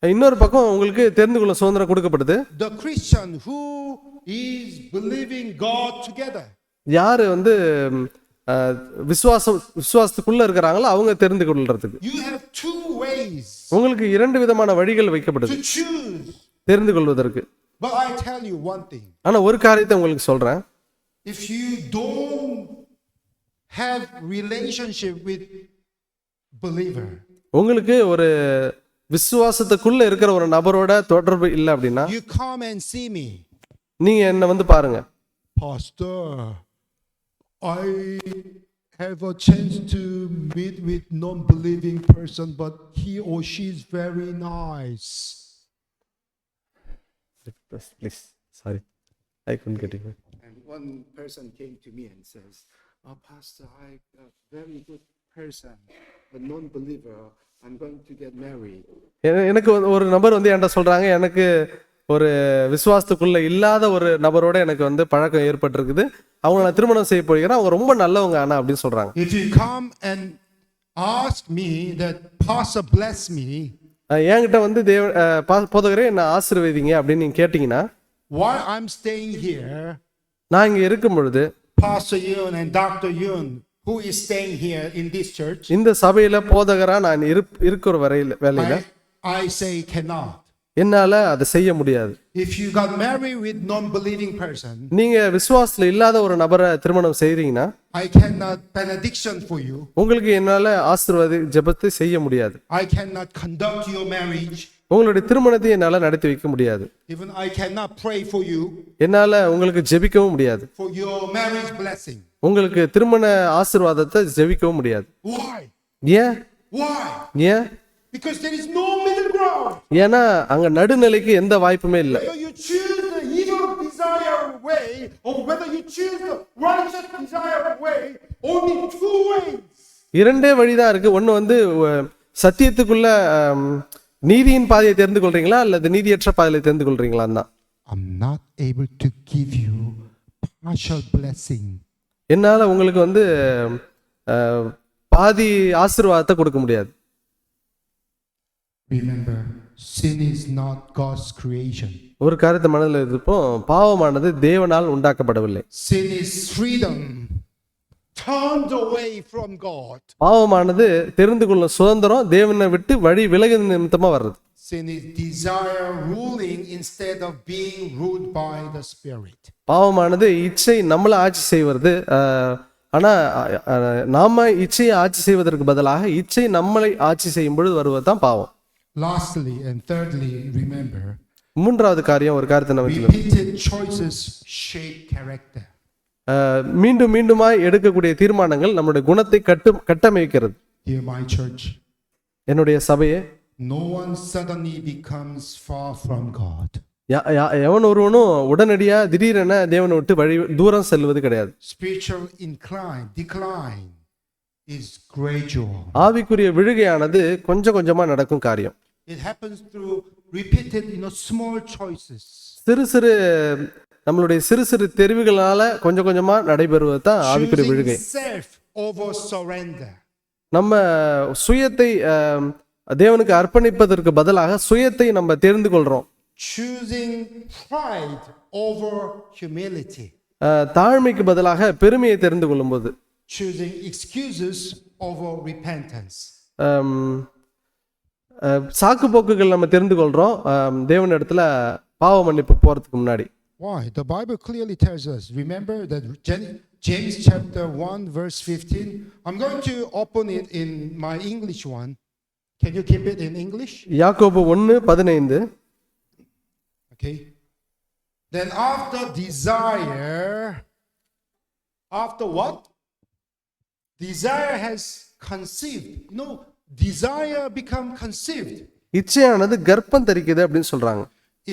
இன்னொரு பக்கம் உங்களுக்கு தெரிந்து கொள்ளும் சுதந்திரம் கொடுக்கப்படுது. The Christian who is believing God together. யாரு வந்து விசுவாசத்துக்குள்ள இருக்கிறாங்களோ அவங்க தெரிந்து கொள்றதுக்கு. You have two ways. உங்களுக்கு இரண்டு விதமான வழிகள் வைக்கப்படுது to choose. தெரிந்து கொள்வதற்கு. But I tell you one thing. ஆனா ஒரு காரியத்தை உங்களுக்கு சொல்றேன். If you don't have relationship with believer, உங்களுக்கு ஒரு விசுவாசத்துக்குள்ள இருக்கிற ஒரு நபரோட தொடர்பு இல்லை அப்படின்னா you come and see me. நீங்க என்ன வந்து பாருங்க. Pastor, I have a chance to meet with non-believing person, but he or she is very nice. Please, sorry, I couldn't get it. And one person came to me and says, "Oh, Pastor, I a very good person, a non-believer. I'm going to get married." எனக்கு ஒரு நபர் வந்து என்கிட்ட சொல்றாங்க, எனக்கு ஒரு விசுவாசத்துக்குள்ள இல்லாத ஒரு நபரோட எனக்கு வந்து பழக்கம் ஏற்பட்டிருக்குது, அவங்க நான் திருமணம் செய்ய போகிறேன், அவங்க ரொம்ப நல்லவங்க ஆனா அப்படின்னு சொல்றாங்க. If you come and asked me that Pastor bless me, என்கிட்ட வந்து போதகரே என்ன ஆசீர்வதிங்க அப்படின்னு நீங்க கேட்டீங்கன்னா, while I'm staying here, நான் இங்க இருக்கும் பொழுது Pastor Yun and Dr. Yun, who is staying here in this church, இந்த சபையில போதகரா நான் இருக்கிற வேலையில I say cannot. என்னால அதை செய்ய முடியாது. If you got married with non-believing person, நீங்க விசுவாசத்துல இல்லாத ஒரு நபரை திருமணம் செய்றீங்கன்னா, I cannot benediction for you. உங்களுக்கு என்னால ஆசீர்வாத ஜெபத்தை செய்ய முடியாது. I cannot conduct your marriage. உங்களுடைய திருமணத்தை என்னால நடத்தி வைக்க முடியாது. Even I cannot pray for you. என்னால உங்களுக்கு ஜெபிக்கவும் முடியாது. For your marriage blessing. உங்களுக்கு திருமண ஆசீர்வாதத்தை ஜெபிக்கவும் முடியாது. Why? ஏன்? Why? ஏன்? Because there is no middle ground. ஏன்னா அங்க நடுநிலைக்கு எந்த வாய்ப்புமே இல்லை. Whether you choose the evil desire way or whether you choose the righteous desire way, only two ways. இரண்டே வழிதான் இருக்கு. ஒன்னு வந்து சத்தியத்துக்குள்ள நீதியின் பாதையை தெரிந்து கொள்றீங்களா அல்லது நீதியற்ற பாதையை தெரிந்து கொள்றீங்களா தான். I'm not able to give you partial blessing. என்னால உங்களுக்கு வந்து பாதி ஆசீர்வாதத்தை கொடுக்க முடியாது. Remember, sin is not God's creation. ஒரு காரியத்தை மனதில் இருப்போம், பாவமானது தேவனால் உண்டாக்கப்படவில்லை. Sin is freedom turned away from God. பாவமானது தெரிந்து கொள்ளும் சுதந்திரம் தேவனை விட்டு வழி விலகு நிமித்தமா வர்றது. Sin is desire ruling instead of being ruled by the Spirit. பாவமானது இச்சை நம்மளை ஆட்சி செய்வது. ஆனா நாம இச்சையை ஆட்சி செய்வதற்கு பதிலாக இச்சை நம்மளை ஆட்சி செய்யும் பொழுது வருவதுதான் பாவம். Lastly and thirdly, remember, மூன்றாவது காரியம், ஒரு காரியத்தை நம்ம repeated choices shape character. மீண்டும் மீண்டுமாய் எடுக்கக்கூடிய தீர்மானங்கள் நம்முடைய குணத்தை கட்டமைக்கிறது. Dear my church, என்னுடைய சபையே, no one suddenly becomes far from God. எவன் ஒருவனும் உடனடியா திடீரென தேவனை விட்டு வழி தூரம் செல்வது கிடையாது. Spiritual decline is gradual. ஆவிக்குரிய விழுகையானது கொஞ்சம் கொஞ்சமா நடக்கும் காரியம். It happens through repeated, small choices. சிறு நம்மளுடைய சிறு தெரிவுகளால கொஞ்சம் கொஞ்சமா நடைபெறுவது தான் ஆவிக்குரிய விழுகை. Self over surrender. நம்ம சுயத்தை தேவனுக்கு அர்ப்பணிப்பதற்கு பதிலாக சுயத்தை நம்ம தெரிந்து கொள்றோம். Choosing pride over humility. தாழ்மைக்கு பதிலாக பெருமையை தெரிந்து கொள்ளும்போது. Choosing excuses over repentance. சாக்கு போக்குகள் நம்ம தெரிந்து கொள்றோம் தேவன் இடத்துல பாவ மன்னிப்பு போறதுக்கு முன்னாடி. Why? The Bible clearly tells us. Remember that James chapter 1 verse 15. I'm going to open it in my English one. Can you keep it in English? யாக்கோபு 1:15. Okay. Then after what? Desire has conceived. Desire become conceived. இச்சையானது கர்ப்பம் தரிக்குது அப்படின்னு சொல்றாங்க.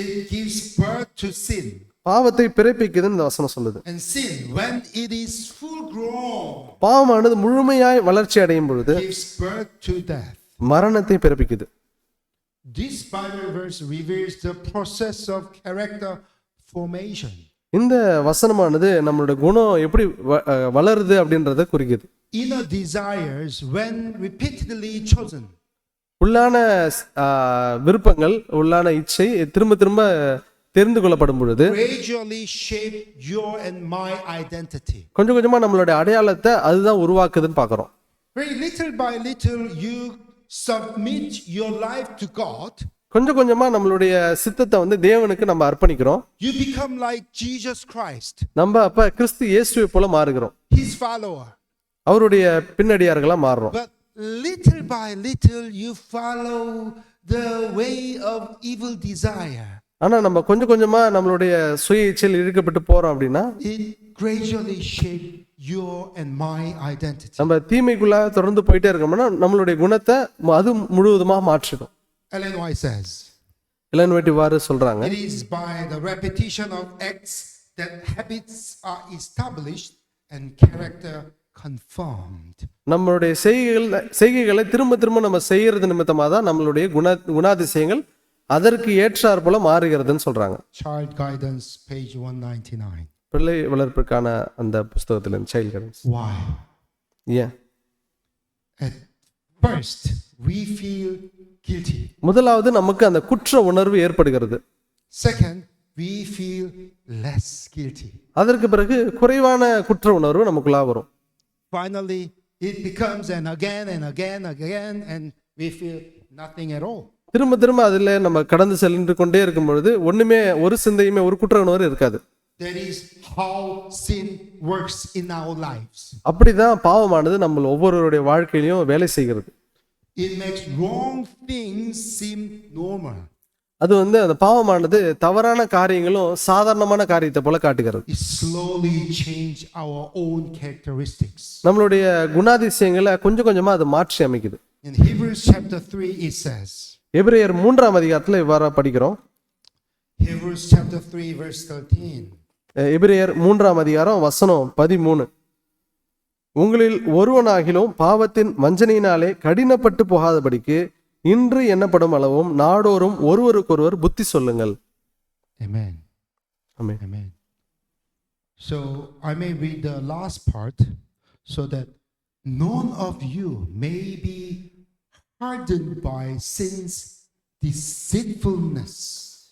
It gives birth to sin. பாவத்தை பிறப்பிக்குதுன்னு இந்த வசனம் சொல்லுது. And sin, when it is full grown, பாவமானது முழுமையாய் வளர்ச்சி அடையும் பொழுது gives birth to death. மரணத்தை பிறப்பிக்குது. This Bible verse reveals the process of character formation. இந்த வசனமானது நம்மளுடைய குணம் எப்படி வளருது அப்படின்றத குறிக்குது. Inner desires, when repeatedly chosen, உள்ளான விருப்பங்கள், உள்ளான இச்சை திரும்ப திரும்ப தெரிந்து கொள்ளப்படும் பொழுது gradually shape your and my identity. கொஞ்சம் கொஞ்சமா நம்மளுடைய அடையாளத்தை அதுதான் உருவாக்குதுன்னு பார்க்கிறோம். Very little by little you submit your life to God. கொஞ்சம் கொஞ்சமா நம்மளுடைய சித்தத்தை வந்து தேவனுக்கு நம்ம அர்ப்பணிக்கிறோம். You become like Jesus Christ. நம்ம அப்ப கிறிஸ்து இயேசுவை போல மாறுகிறோம். His follower. அவருடைய பின்னடியார்களா மாறுறோம். But little by little you follow the way of evil desire. ஆனா நம்ம கொஞ்சம் கொஞ்சமா நம்மளுடைய சுய இச்சையில் இழுக்கப்பட்டு போறோம் அப்படின்னா it gradually shape your and my identity. நம்ம தீமைக்குள்ள தொடர்ந்து போயிட்டே இருக்கோம்னா நம்மளுடைய குணத்தை அது முழுவதுமா மாற்றிடும். Ellen White says, Ellen White வாரு சொல்றாங்க, it is by the repetition of acts that habits are established and character confirmed. நம்மளுடைய செய்கைகளை திரும்ப திரும்ப நம்ம செய்யறது நிமித்தமா தான் நம்மளுடைய குணாதிசயங்கள் அதற்கு ஏற்றார் போல மாறுகிறதுன்னு சொல்றாங்க. Child Guidance page 199. பிள்ளை வளர்ப்புக்கான அந்த புத்தகத்துல சைல்ட் கைடன்ஸ். Why? ஏன்? At First, we feel guilty. முதலாவது நமக்கு அந்த குற்ற உணர்வு ஏற்படுகிறது. Second, we feel less guilty. அதற்கு பிறகு குறைவான குற்ற உணர்வு நமக்குள்ளா வரும். Finally, it becomes and again and again and we feel nothing at all. திரும்ப திரும்ப அதில் நம்ம கடந்து சென்று கொண்டே இருக்கும் பொழுது ஒண்ணுமே ஒரு சிந்தையுமே ஒரு குற்ற உணர்வு இருக்காது. That is how sin works in our lives. அப்படிதான் பாவமானது நம்ம ஒவ்வொருவருடைய வாழ்க்கையிலையும் வேலை செய்கிறது. It makes wrong things seem normal. அது அந்த பாவமானது தவறான காரியங்களும் சாதாரணமான காரியத்தை போல காட்டுகிறது. It slowly change our own characteristics. நம்மளுடைய குணாதிசயங்களை கொஞ்சம் கொஞ்சமா அது மாற்றி அமைக்குது. In Hebrews chapter 3 it says. எபிரேயர் 3ஆம் அதிகாரத்துல இவ்வாறு படிக்கிறோம். Hebrews chapter 3 verse 13. எபிரேயர் 3ஆம் அதிகாரம் வசனம் 13. உங்களில் ஒருவனாகிலும் பாவத்தின் வஞ்சனையினாலே கடினப்பட்டு போகாதபடிக்கு இன்று எண்ணப்படும் அளவும் நாடோறும் ஒருவருக்கொருவர் புத்தி சொல்லுங்கள். Amen. Amen. Amen. So I may read the last part so that none of you may be hardened by sin's deceitfulness.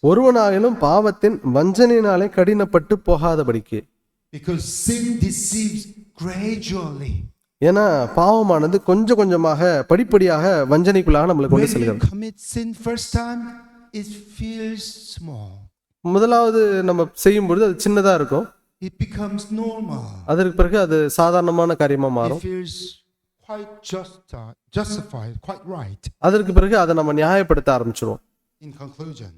ஒருவனாகிலும் பாவத்தின் வஞ்சனையினாலே கடினப்பட்டு போகாதபடிக்கு. Because sin deceives gradually. ஏன்னா பாவமானது கொஞ்சம் கொஞ்சமாக படிப்படியாக வஞ்சனைக்குள்ளாக நம்மளை கொண்டு When செல்கிறது. you commit sin first time, it feels small. முதலாவது நம்ம செய்யும் பொழுது அது சின்னதா இருக்கும். It becomes normal. அதற்கு பிறகு அது சாதாரணமான காரியமா It மாறும். feels quite justified, quite right. அதற்கு பிறகு அதை நம்ம நியாயப்படுத்த ஆரம்பிச்சிருவோம். In conclusion.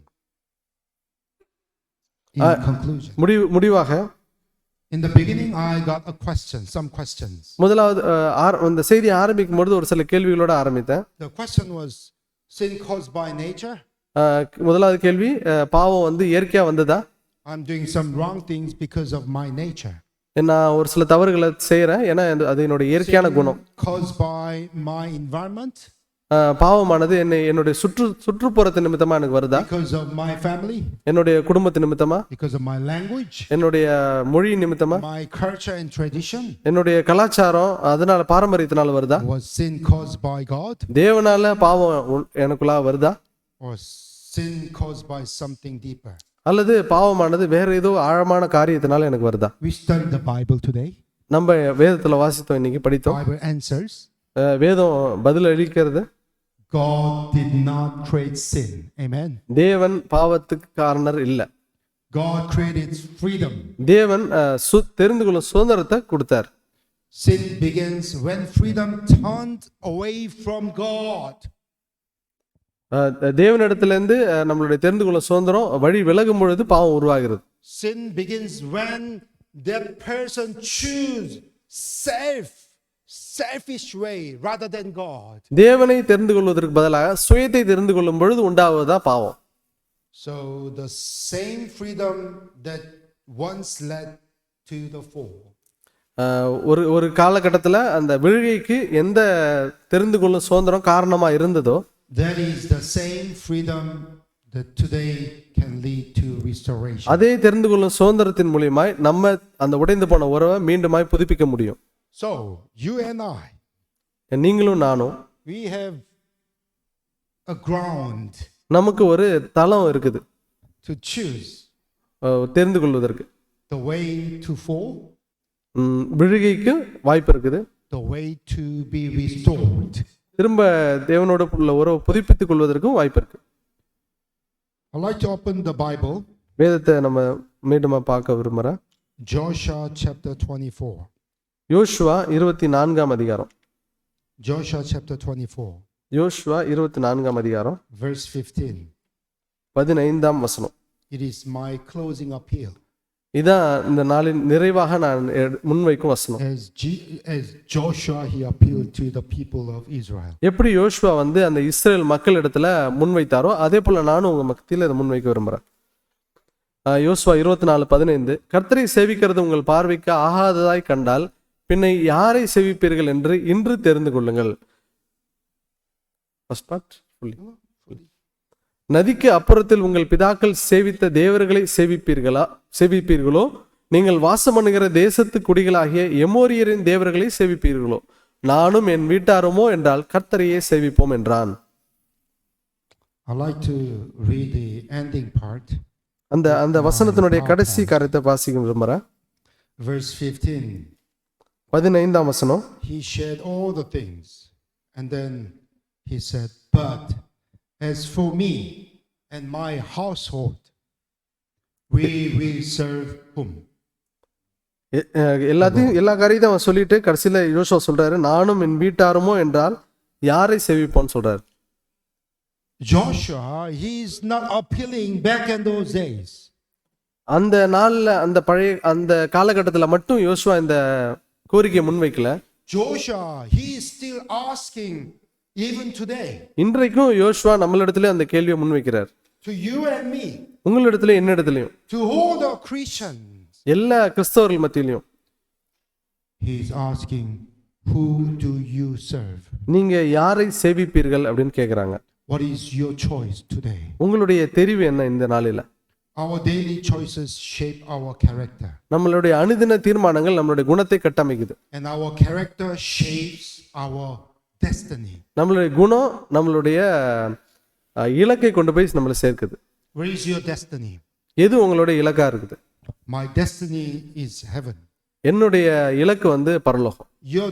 முடிவாக In the beginning, I got a question, some questions. முதலாவது இந்த செய்தியை ஆரம்பிக்கும் பொழுது ஒரு சில கேள்விகளோட ஆரம்பித்தேன். The question was, sin caused by nature? முதலாவது கேள்வி, பாவம் இயற்கையா வந்ததா? I'm doing some wrong things because of my nature. நான் ஒரு சில தவறுகளை செய்யறேன் ஏன்னா அது என்னோட இயற்கையான குணம். Caused by my environment? பாவமானது என்னுடைய சுற்றுப்புறத்து நிமித்தமா எனக்கு வருதா? Because of my family? என்னுடைய குடும்பத்து நிமித்தமா? Because of my language? என்னுடைய மொழி நிமித்தமா? My culture and tradition? என்னுடைய கலாச்சாரம் அதனால பாரம்பரியத்தினால வருதா? Was sin caused by God? தேவனால பாவம் எனக்குள்ளா வருதா? Or sin caused by something deeper? அல்லது பாவமானது வேற ஏதோ ஆழமான காரியத்தினால எனக்கு வருதா? We studied the Bible today. நம்ம வேதத்துல வாசித்தோம், இன்னைக்கு படித்தோம். Bible answers. வேதம் பதில் அளிக்கிறது. God did not create sin. Amen. தேவன் பாவத்துக்கு காரணர் இல்ல. God created freedom. தேவன் தெரிந்து கொள்ளும் சுதந்திரத்தை கொடுத்தார். Sin begins when freedom turned away from God. தேவனிடத்திலிருந்து நம்மளுடைய தெரிந்து கொள்ளும் சுதந்திரம் வழி விலகும் பொழுது பாவம் உருவாகிறது. Sin begins when that person choose selfish way rather than God. தேவனை தெரிந்து கொள்வதற்கு பதிலாக சுயத்தை தெரிந்து கொள்ளும் பொழுது உண்டாவதா பாவம். So the same freedom that once led to the fall. ஒரு காலகட்டத்தில் அந்த விழுகைக்கு எந்த தெரிந்து கொள்ளும் சுதந்திரம் காரணமா இருந்ததோ that is the same freedom that today can lead to restoration. அதே தெரிந்து கொள்ளும் சுதந்திரத்தின் மூலமாய் நம்ம அந்த உடைந்து போன உறவை மீண்டுமாய் புதுப்பிக்க முடியும். So you and I, நீங்களும் நானும், we have a ground நமக்கு ஒரு தளம் இருக்குது to choose தெரிந்து கொள்வதற்கு. the way to fall, விழுகைக்கு வாய்ப்பு இருக்குது. the way to be restored. திரும்ப தேவனோட உள்ள உறவை புதுப்பித்துக் கொள்வதற்கும் வாய்ப்பு இருக்கு. I'd like to open the Bible. வேதத்தை நம்ம மீண்டுமா பார்க்க விரும்புறேன். Joshua chapter 24. யோசுவா 24ஆம் அதிகாரம். Joshua chapter 24. யோசுவா 24ஆம் அதிகாரம் verse 15. 15ஆம் வசனம். It is my closing appeal. இதான் இந்த நாளின் நிறைவாக நான் முன்வைக்கும் வசனம். As Joshua he appealed to the people of Israel. எப்படி யோசுவா அந்த இஸ்ரேல் மக்கள் இடத்துல முன்வைத்தாரோ அதே போல நானும் உங்க மத்தியில் இதை முன்வைக்க விரும்புறேன். யோசுவா 24:15 கர்த்தரை சேவிக்கிறது உங்கள் பார்வைக்கு ஆகாததாய் கண்டால் பின்னை யாரை சேவிப்பீர்கள் என்று இன்று தெரிந்து கொள்ளுங்கள். நதிக்கு அப்புறத்தில் உங்கள் பிதாக்கள் சேவித்த தேவர்களை சேவிப்பீர்களோ நீங்கள் வாசம் பண்ணுகிற தேசத்து குடிகளாகிய எமோரியரின் தேவர்களை சேவிப்பீர்களோ நானும் என் வீட்டாருமோ என்றால் கர்த்தரையே சேவிப்போம் என்றான். I'd like to read the ending part, அந்த வசனத்தினுடைய கடைசி காரியத்தை வாசிக்க விரும்புகிறேன். verse 15. 15ஆம் வசனம். He shared all the things, and then he said, but as for me and my household, we will serve whom? எல்லா காரியத்தையும் அவன் சொல்லிட்டு கடைசியில் யோசுவா சொல்றாரு, நானும் என் வீட்டாருமோ என்றால் யாரை சேவிப்போன்னு சொல்றாரு. Joshua, he is not appealing back in those days. அந்த நாள்ல அந்த காலகட்டத்தில் மட்டும் யோசுவா இந்த கோரிக்கையை முன்வைக்கல. Joshua, he is still asking even today. இன்றைக்கும் யோசுவா நம்மளிடத்துல அந்த கேள்வியை முன்வைக்கிறார். To you and me. உங்களிடத்துல என்னிடத்திலையும். To all the Christians. எல்லா கிறிஸ்தவர்கள் மத்தியிலையும். He is asking, who do you serve? நீங்க யாரை சேவிப்பீர்கள் அப்படின்னு கேக்குறாங்க. What is your choice today? உங்களுடைய தெரிவு என்ன இந்த நாளில? Our daily choices shape our character. நம்மளுடைய அனுதின தீர்மானங்கள் நம்மளுடைய குணத்தை கட்டமைக்குது. And our character shapes our destiny. நம்மளுடைய குணம் நம்மளுடைய இலக்கை கொண்டு போய் நம்மளை சேர்க்குது. Where is your destiny? எது உங்களுடைய இலக்கா இருக்குது? My destiny is heaven. என்னுடைய இலக்கு பரலோகம். Your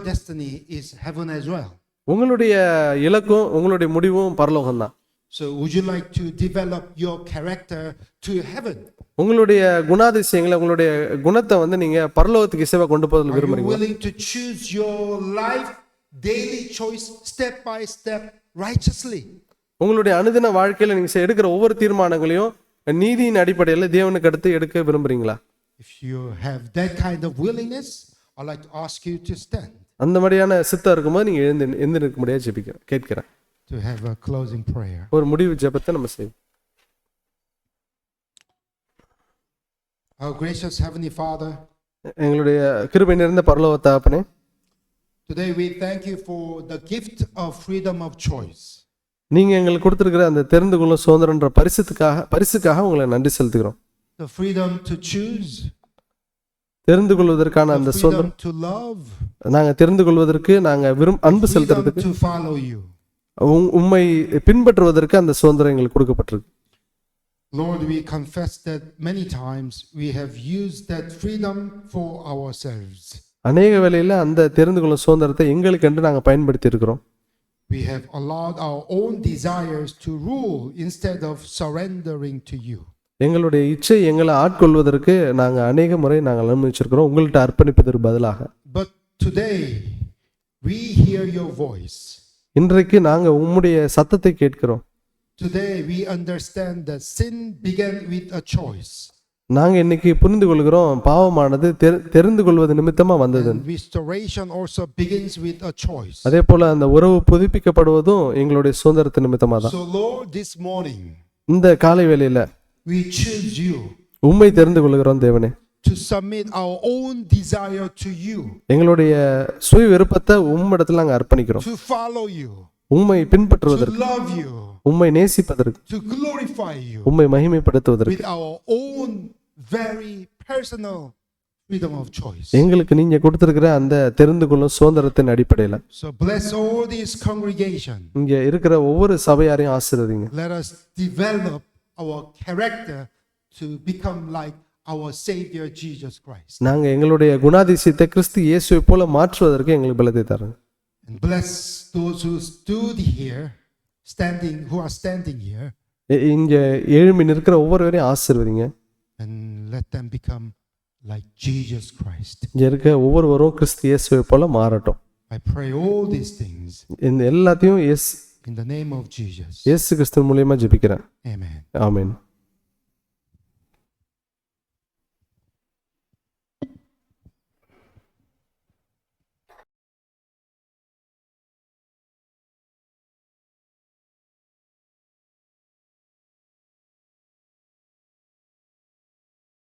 destiny is heaven as well. உங்களுடைய இலக்கும் உங்களுடைய முடிவும் பரலோகம் தான். So would you like to develop your character to heaven? உங்களுடைய குணாதிசயங்களை உங்களுடைய குணத்தை நீங்க பரலோகத்துக்கு இசைவா கொண்டு போக Are you விரும்புறீங்களா? willing to choose your life daily choice step by step righteously? உங்களுடைய அனுதின வாழ்க்கையில நீங்க எடுக்கிற ஒவ்வொரு தீர்மானங்களையும் நீதியின் அடிப்படையில் தேவனுக்கு அடுத்து எடுக்க விரும்புறீங்களா? If you have that kind of willingness, I'd like to ask you to stand. அந்த மாதிரியான சித்தம் இருக்கும்போது நீங்க எழுந்து நிற்க முடியாது கேட்கிறேன். To have a closing prayer. ஒரு முடிவு ஜெபத்தை நம்ம செய்வோம். Our gracious Heavenly Father, எங்களுடைய கிருபை நிறைந்த பரலோக தகப்பனே, today we thank you for the gift of freedom of choice. நீங்க எங்களுக்கு கொடுத்திருக்கிற அந்த தெரிந்து கொள்ளும் சுதந்திரன்ற பரிசுக்காக உங்களை நன்றி செலுத்துகிறோம். The freedom to choose. தெரிந்து கொள்வதற்கான அந்த சுதந்திரம். To love. நாங்க தெரிந்து கொள்வதற்கு நாங்க அன்பு செலுத்துறதுக்கு. To follow you. உம்மை பின்பற்றுவதற்கு அந்த சுதந்திரம் எங்களுக்கு கொடுக்கப்பட்டிருக்கு. Lord, we confess that many times we have used that freedom for ourselves. அநேக வேளையில அந்த தெரிந்து கொள்ளும் சுதந்திரத்தை எங்களுக்கென்று நாங்க பயன்படுத்தி இருக்கிறோம். We have allowed our own desires to rule instead of surrendering to you. எங்களுடைய இச்சை எங்களை ஆட்கொள்வதற்கு நாங்க அநேக முறை நாங்கள் அனுமதிச்சிருக்கிறோம் உங்கள்கிட்ட அர்ப்பணிப்பதற்கு பதிலாக. But today we hear your voice. இன்றைக்கு நாங்க உம்முடைய சத்தத்தை கேட்கிறோம். Today we understand that sin began with a choice. நாங்க இன்னைக்கு புரிந்து கொள்கிறோம் பாவமானது தெரிந்து கொள்வது நிமித்தமா வந்தது. Restoration also begins with a choice. அதே போல அந்த உறவு புதுப்பிக்கப்படுவதும் எங்களுடைய சுதந்திரத்தின் நிமித்தமா தான். So Lord, this morning இந்த காலை வேளையில we choose you. உம்மை தெரிந்து கொள்கிறோம் தேவனே. To submit our own desire to you. எங்களுடைய சுய விருப்பத்தை உம்மிடத்தில் நாங்க அர்ப்பணிக்கிறோம். To follow you. உம்மை பின்பற்றுவதற்கு. To love you. உம்மை நேசிப்பதற்கு. To glorify you. உம்மை மகிமைப்படுத்துவதற்கு. With our own very personal freedom of choice. எங்களுக்கு நீங்க கொடுத்திருக்கிற அந்த தெரிந்து கொள்ளும் சுதந்திரத்தின் அடிப்படையில். So bless all this congregation. இங்க இருக்கிற ஒவ்வொரு சபையாரையும் ஆசீர்வதிங்க. Let us develop our character to become like our Savior Jesus Christ. நாங்க எங்களுடைய குணாதிசயத்தை கிறிஸ்து இயேசுவை போல மாற்றுவதற்கு எங்களுக்கு பலத்தை தருங்க. And bless those who are standing here. இங்க எழும்பி நிற்கிற ஒவ்வொருவரையும் ஆசீர்வதிங்க. And let them become like Jesus Christ. இங்க இருக்க ஒவ்வொருவரும் கிறிஸ்து இயேசுவை போல மாறட்டும். I pray all these things. இந்த எல்லாத்தையும் In the name of Jesus. இயேசு கிறிஸ்து மூலமா ஜெபிக்கிறேன். Amen. ஆமென்.